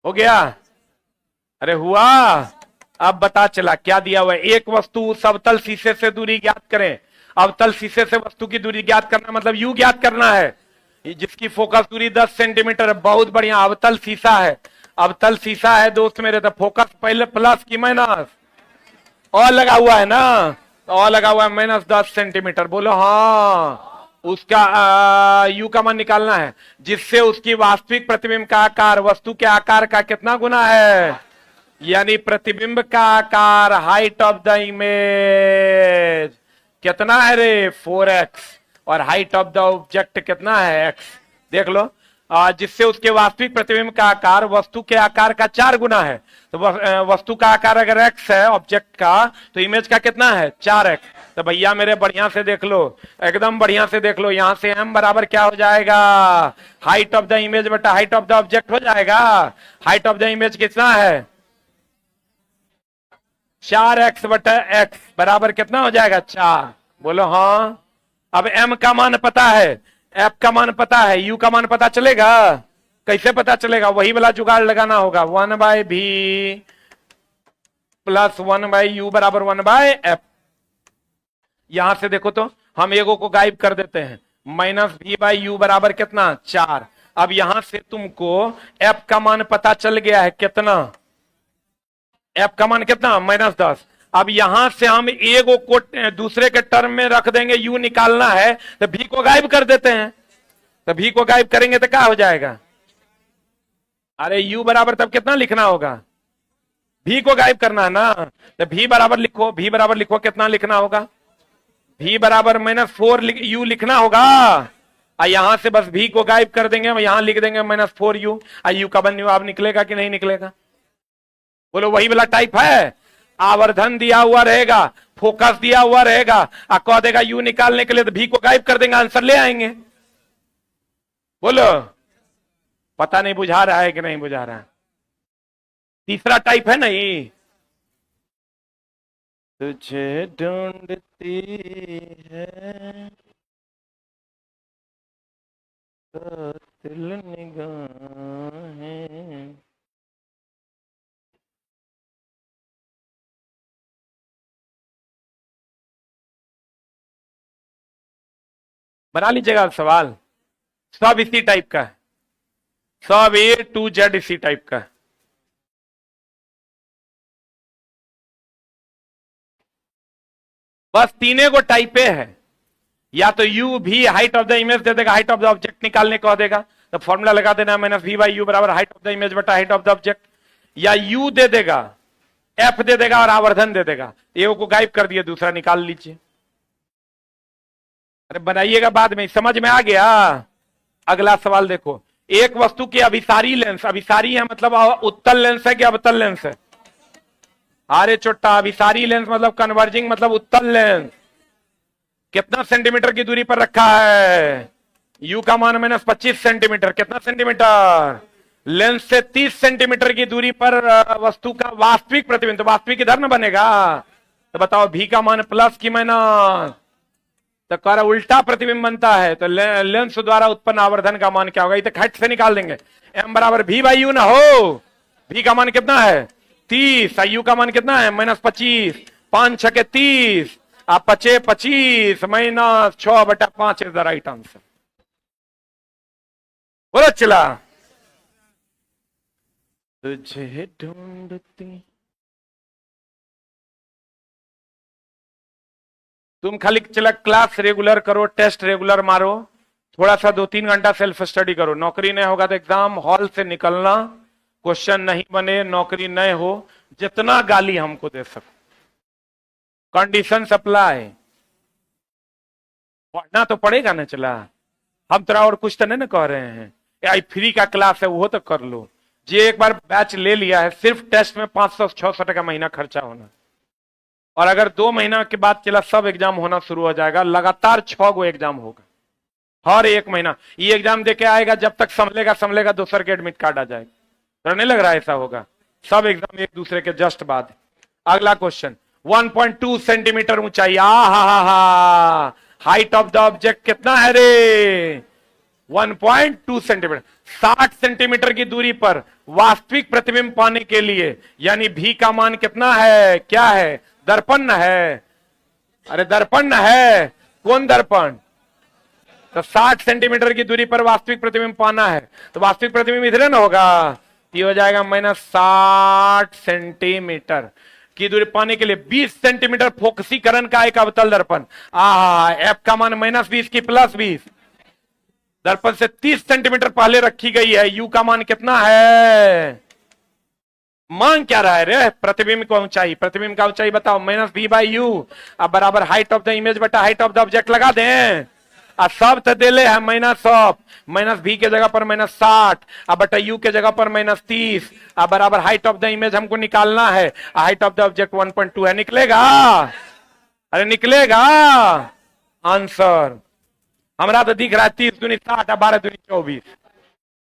हो गया? अरे हुआ? अब बता चला क्या दिया हुआ है। एक वस्तु समतल शीशे से दूरी ज्ञात करें। अवतल शीशे से वस्तु की दूरी ज्ञात करना मतलब यू ज्ञात करना है, जिसकी फोकस दूरी 10 सेंटीमीटर है। बहुत बढ़िया, अवतल शीशा है, अवतल शीशा है दोस्त मेरे, तो फोकस पहले प्लस की माइनस, और लगा हुआ है ना, और लगा हुआ है -10 सेंटीमीटर। बोलो हाँ। उसका यू का मान निकालना है, जिससे उसकी वास्तविक प्रतिबिंब का आकार वस्तु के आकार का कितना गुना है, यानी प्रतिबिंब का आकार, हाइट ऑफ द इमेज कितना है रे 4x, और हाइट ऑफ द ऑब्जेक्ट कितना है x। देख लो, जिससे उसके वास्तविक प्रतिबिंब का आकार वस्तु के आकार का 4 गुना है। तो वस्तु का आकार अगर x है ऑब्जेक्ट का, तो इमेज का कितना है 4x। तो भैया मेरे बढ़िया से देख लो, एकदम बढ़िया से देख लो, यहां से m बराबर क्या हो जाएगा, हाइट ऑफ द इमेज बटा हाइट ऑफ द ऑब्जेक्ट हो जाएगा। हाइट ऑफ द इमेज कितना है 4x बटा x बराबर कितना हो जाएगा 4। बोलो हाँ। अब m का मान पता है, f का मान पता है, u का मान पता चलेगा? कैसे पता चलेगा? वही वाला जुगाड़ लगाना होगा, 1/v प्लस 1/u बराबर 1/f। यहां से देखो तो हम एगो को गायब कर देते हैं, -v/u बराबर कितना 4। अब यहां से तुमको f का मान पता चल गया है कितना, f का मान कितना -10। अब यहां से हम एगो को दूसरे के टर्म में रख देंगे, u निकालना है तो v को गायब कर देते हैं। तो v को गायब करेंगे तो क्या हो जाएगा, अरे u बराबर तब कितना लिखना होगा, v को गायब करना है ना, तो v बराबर लिखो, v बराबर लिखो कितना लिखना होगा, v बराबर -4 u लिखना होगा। यहां से बस v को गायब कर देंगे, हम यहां लिख देंगे -4u। u का बन अब निकलेगा कि नहीं निकलेगा? बोलो वही वाला टाइप है, आवर्धन दिया हुआ रहेगा, फोकस दिया हुआ रहेगा, कह देगा यू निकालने के लिए, तो भी को गायब कर देंगे, आंसर ले आएंगे। बोलो पता नहीं बुझा रहा है कि नहीं बुझा रहा है? तीसरा टाइप है ना ये, तुझे ढूंढती है तो दिल निगाहें। बना लीजिएगा सवाल। सब इसी टाइप का है, सब A to Z इसी टाइप का है। बस तीने को टाइपे है, या तो यू भी हाइट ऑफ द इमेज दे देगा, हाइट ऑफ द ऑब्जेक्ट निकालने को देगा तो फॉर्मूला लगा देना माइनस वी बाई यू बराबर हाइट ऑफ द इमेज बटा हाइट ऑफ द ऑब्जेक्ट, या यू दे देगा, एफ दे देगा और आवर्धन दे देगा, ए को गायब कर दिया, दूसरा निकाल लीजिए। अरे बनाइएगा बाद में, समझ में आ गया। अगला सवाल देखो, एक वस्तु की अभिसारी लेंस, अभिसारी है मतलब उत्तल लेंस है कि अवतल लेंस है? अरे छोटा, अभिसारी लेंस मतलब कन्वर्जिंग मतलब उत्तल लेंस, कितना सेंटीमीटर की दूरी पर रखा है? यू का मान माइनस 25 सेंटीमीटर, कितना सेंटीमीटर? लेंस से 30 सेंटीमीटर की दूरी पर वस्तु का वास्तविक प्रतिबिंब, तो वास्तविक इधर न बनेगा, तो बताओ भी का मान प्लस की माइनस, तो कर उल्टा प्रतिबिंब बनता है, तो लेंस द्वारा उत्पन्न आवर्धन का मान क्या होगा? ये तो खट से निकाल देंगे, एम बराबर भी बाई यू ना हो, भी का मान कितना है 30, यू का मान कितना है माइनस 25, 5 6 30, आप 5 25 माइनस 6 बटा 5 इज द राइट आंसर। बोलो चला, तुझे ढूंढती, तुम खाली चला क्लास रेगुलर करो, टेस्ट रेगुलर मारो, थोड़ा सा 2-3 घंटा सेल्फ स्टडी करो, नौकरी नहीं होगा तो एग्जाम हॉल से निकलना, क्वेश्चन नहीं बने, नौकरी नहीं हो, जितना गाली हमको दे सको, कंडीशन सप्लाई, पढ़ना तो पड़ेगा ना। चला हम तेरा और कुछ तो नहीं ना कह रहे हैं, आई फ्री का क्लास है वो तो कर लो, जे एक बार बैच ले लिया है, सिर्फ टेस्ट में 500-600 टका महीना खर्चा होना, और अगर 2 महीना के बाद चला सब एग्जाम होना शुरू हो जाएगा, लगातार 6 गो एग्जाम होगा हर एक महीना, ये एग्जाम देके आएगा, जब तक संभलेगा दोसर के एडमिट कार्ड आ जाएगा, तो नहीं लग रहा है ऐसा होगा, सब एग्जाम एक दूसरे के जस्ट बाद। अगला क्वेश्चन, 1.2 सेंटीमीटर ऊंचाई, हा हाइट ऑफ द ऑब्जेक्ट कितना है रे? 1.2 सेंटीमीटर, 60 सेंटीमीटर की दूरी पर वास्तविक प्रतिबिंब पाने के लिए, यानी भी का मान कितना है? क्या है? दर्पण है, अरे दर्पण है, कौन दर्पण? तो 60 सेंटीमीटर की दूरी पर वास्तविक प्रतिबिंब पाना है, तो वास्तविक प्रतिबिंब इधर ना होगा, ये हो जाएगा माइनस 60 सेंटीमीटर की दूरी पाने के लिए 20 सेंटीमीटर फोकसीकरण का एक अवतल दर्पण, एफ का मान माइनस 20 की प्लस 20, दर्पण से 30 सेंटीमीटर पहले रखी गई है, यू का मान कितना है? मांग क्या रहा है रे? प्रतिबिंब की ऊंचाई, प्रतिबिंब का ऊंचाई बताओ, माइनस बी बाई यू, अब बराबर हाइट ऑफ द इमेज बटा हाइट ऑफ द ऑब्जेक्ट लगा दें, अब सब तो दे ले है माइनस ऑफ, माइनस बी के जगह पर माइनस 60, अब बटा यू के जगह पर माइनस 30, अब बराबर हाइट ऑफ द इमेज हमको निकालना है, हाइट ऑफ द ऑब्जेक्ट 1.2 है, निकलेगा? अरे निकलेगा आंसर, हमारा तो दिख रहा है 30 दूनी 60, 12 दूनी 24,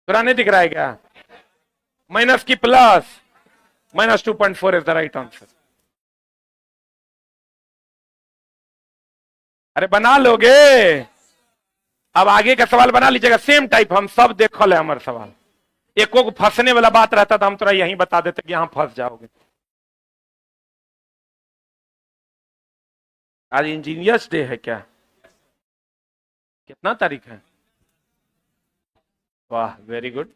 पूरा नहीं दिख रहा है क्या? माइनस की plus, minus 2.4 is the right answer. अरे बना लोगे, अब आगे का सवाल बना लीजिएगा, सेम टाइप, हम सब देखल है हमारे सवाल, एक को फंसने वाला बात रहता था हम थोड़ा यहीं बता देते कि यहां फंस जाओगे। आज इंजीनियर्स डे है क्या? कितना तारीख है? वाह वेरी गुड।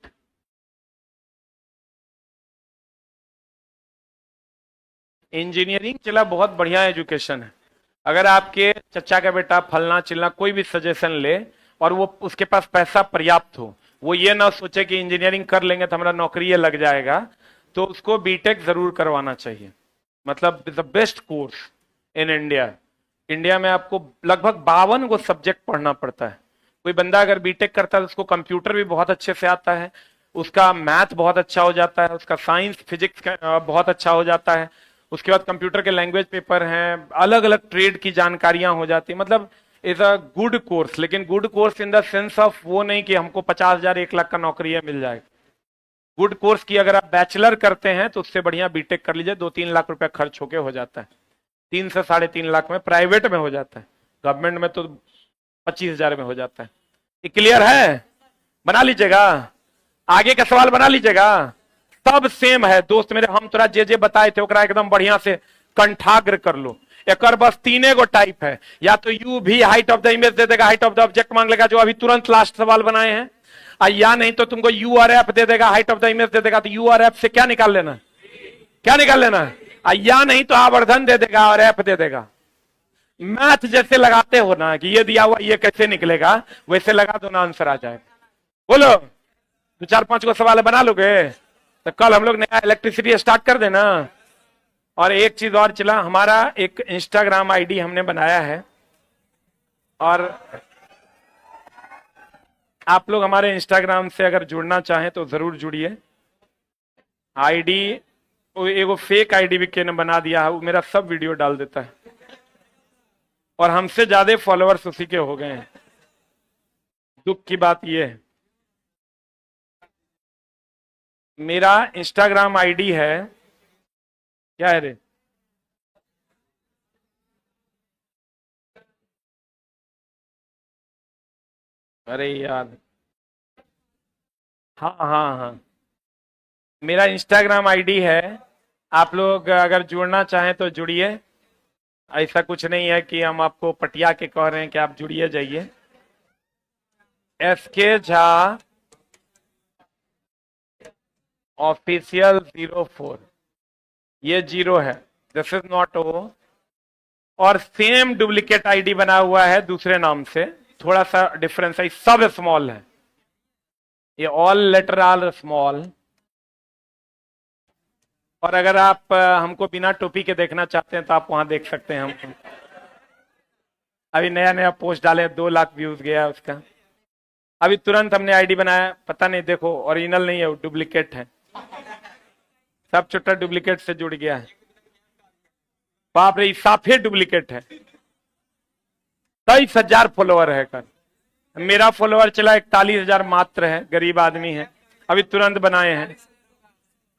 इंजीनियरिंग चला बहुत बढ़िया एजुकेशन है, अगर आपके चचा का बेटा फलना चिलना कोई भी सजेशन ले और वो उसके पास पैसा पर्याप्त हो, वो ये ना सोचे कि इंजीनियरिंग कर लेंगे तो हमारा नौकरी लग जाएगा, तो उसको बीटेक जरूर करवाना चाहिए, मतलब the best course in India. India में आपको लगभग 52 गो सब्जेक्ट पढ़ना पड़ता है, कोई बंदा अगर बीटेक करता है तो उसको कंप्यूटर भी बहुत अच्छे से आता है, उसका मैथ बहुत अच्छा हो जाता है, उसका साइंस फिजिक्स बहुत अच्छा हो जाता है, उसके बाद कंप्यूटर के लैंग्वेज पेपर हैं, अलग अलग ट्रेड की जानकारियां हो जाती, मतलब इज अ गुड कोर्स, लेकिन good course in the sense of वो नहीं कि हमको 50,000 1 लाख का नौकरी है मिल जाएगा। गुड कोर्स की अगर आप बैचलर करते हैं तो उससे बढ़िया बीटेक कर लीजिए, 2-3 लाख रुपया खर्च होके हो जाता है, 3 से 3.5 लाख में प्राइवेट में हो जाता है, गवर्नमेंट में तो 25,000 में हो जाता है। ये क्लियर है? बना लीजिएगा, आगे का सवाल बना लीजिएगा, सब सेम है दोस्त मेरे, हम थोड़ा जे बताए थे ओकरा एकदम बढ़िया से कंठाग्र कर लो, एक और बस तीन गो टाइप है, या तो यू भी हाइट ऑफ द इमेज दे देगा, हाइट ऑफ द ऑब्जेक्ट मांग लेगा, जो अभी तुरंत लास्ट सवाल बनाए हैं, या नहीं तो तुमको यू और एफ दे देगा, हाइट ऑफ द इमेज दे देगा, तो यू और एफ से क्या निकाल लेना, क्या निकाल लेना, या नहीं तो आवर्धन दे देगा और एफ दे देगा। मैथ जैसे लगाते हो ना कि ये दिया हुआ ये कैसे निकलेगा, वैसे लगा दो ना, आंसर आ जाएगा। बोलो, तो 4-5 को सवाल बना लोगे तो कल हम लोग नया इलेक्ट्रिसिटी स्टार्ट कर देना। और एक चीज और चला, हमारा एक इंस्टाग्राम आईडी हमने बनाया है, और आप लोग हमारे इंस्टाग्राम से अगर जुड़ना चाहें तो जरूर जुड़िए। आईडी एगो फेक आईडी भी के ने बना दिया है, वो मेरा सब वीडियो डाल देता है, और हमसे ज्यादा फॉलोअर्स उसी के हो गए हैं। दुख की बात यह है, मेरा इंस्टाग्राम आईडी है, क्या है रे, अरे यार, हाँ हाँ हाँ, मेरा इंस्टाग्राम आईडी है। आप लोग अगर जुड़ना चाहें तो जुड़िए। ऐसा कुछ नहीं है कि हम आपको पटिया के कह रहे हैं कि आप जुड़िए जाइए। SK झा ऑफिशियल 04, ये 0 है, दिस इज नॉट O। और सेम डुप्लीकेट आईडी बना हुआ है दूसरे नाम से, थोड़ा सा डिफरेंस है, सब स्मॉल है, ये ऑल लेटर आल स्मॉल। और अगर आप हमको बिना टोपी के देखना चाहते हैं तो आप वहां देख सकते हैं हमको। अभी नया नया पोस्ट डाले, 2 लाख व्यूज गया उसका। अभी तुरंत हमने आईडी बनाया, पता नहीं, देखो ओरिजिनल नहीं है, वो डुप्लीकेट है, सब छोटा डुप्लीकेट से जुड़ गया है। बाप रे, साफे डुप्लीकेट है। 23,000 फॉलोअर है कर, मेरा फॉलोअर चला 41,000 मात्र है, गरीब आदमी है, अभी तुरंत बनाए हैं।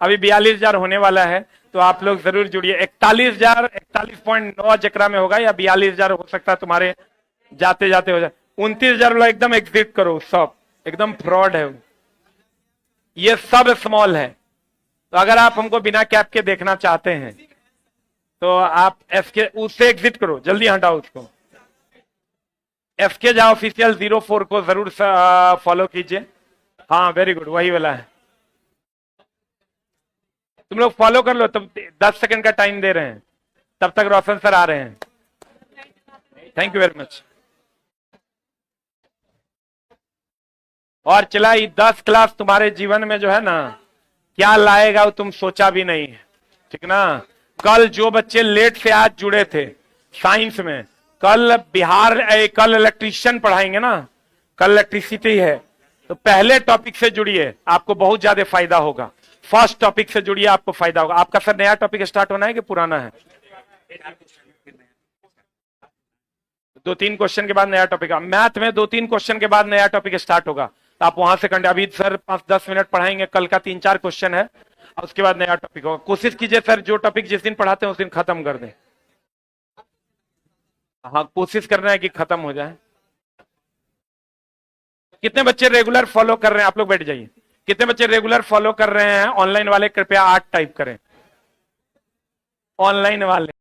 अभी 42,000 होने वाला है, तो आप लोग जरूर जुड़िए। 41,000 41.9 जकरा में होगा, या 42,000 हो सकता है तुम्हारे जाते जाते हो जाए। 29,000 वाला एकदम एग्जिट करो, सब एकदम फ्रॉड है, ये सब स्मॉल है। तो अगर आप हमको बिना कैप के देखना चाहते हैं तो आप SK उससे एग्जिट करो, जल्दी हटाओ उसको। SK झा ऑफिशियल 04 को जरूर फॉलो कीजिए। हाँ वेरी गुड, वही वाला है, तुम लोग फॉलो कर लो। तब 10 सेकंड का टाइम दे रहे हैं, तब तक रोशन सर आ रहे हैं। Thank you very much. और चला, ये 10 क्लास तुम्हारे जीवन में जो है ना, क्या लाएगा वो तुम सोचा भी नहीं है, ठीक ना। कल जो बच्चे लेट से आज जुड़े थे साइंस में, कल कल इलेक्ट्रीशियन पढ़ाएंगे ना, कल इलेक्ट्रिसिटी है, तो पहले टॉपिक से जुड़िए, आपको बहुत ज्यादा फायदा होगा। फर्स्ट टॉपिक से जुड़िए, आपको फायदा होगा। आपका सर नया टॉपिक स्टार्ट होना है कि पुराना है? 2-3 क्वेश्चन के बाद नया टॉपिक, मैथ में 2-3 क्वेश्चन के बाद नया टॉपिक स्टार्ट होगा, तो आप वहां से कंटिन्यू। अभी सर 5-10 मिनट पढ़ाएंगे, कल का 3-4 क्वेश्चन है, और उसके बाद नया टॉपिक होगा। कोशिश कीजिए सर जो टॉपिक जिस दिन पढ़ाते हैं उस दिन खत्म कर दें। हाँ, कोशिश करना है कि खत्म हो जाए। कितने बच्चे रेगुलर फॉलो कर रहे हैं? आप लोग बैठ जाइए। कितने बच्चे रेगुलर फॉलो कर रहे हैं? ऑनलाइन वाले कृपया 8 टाइप करें, ऑनलाइन वाले।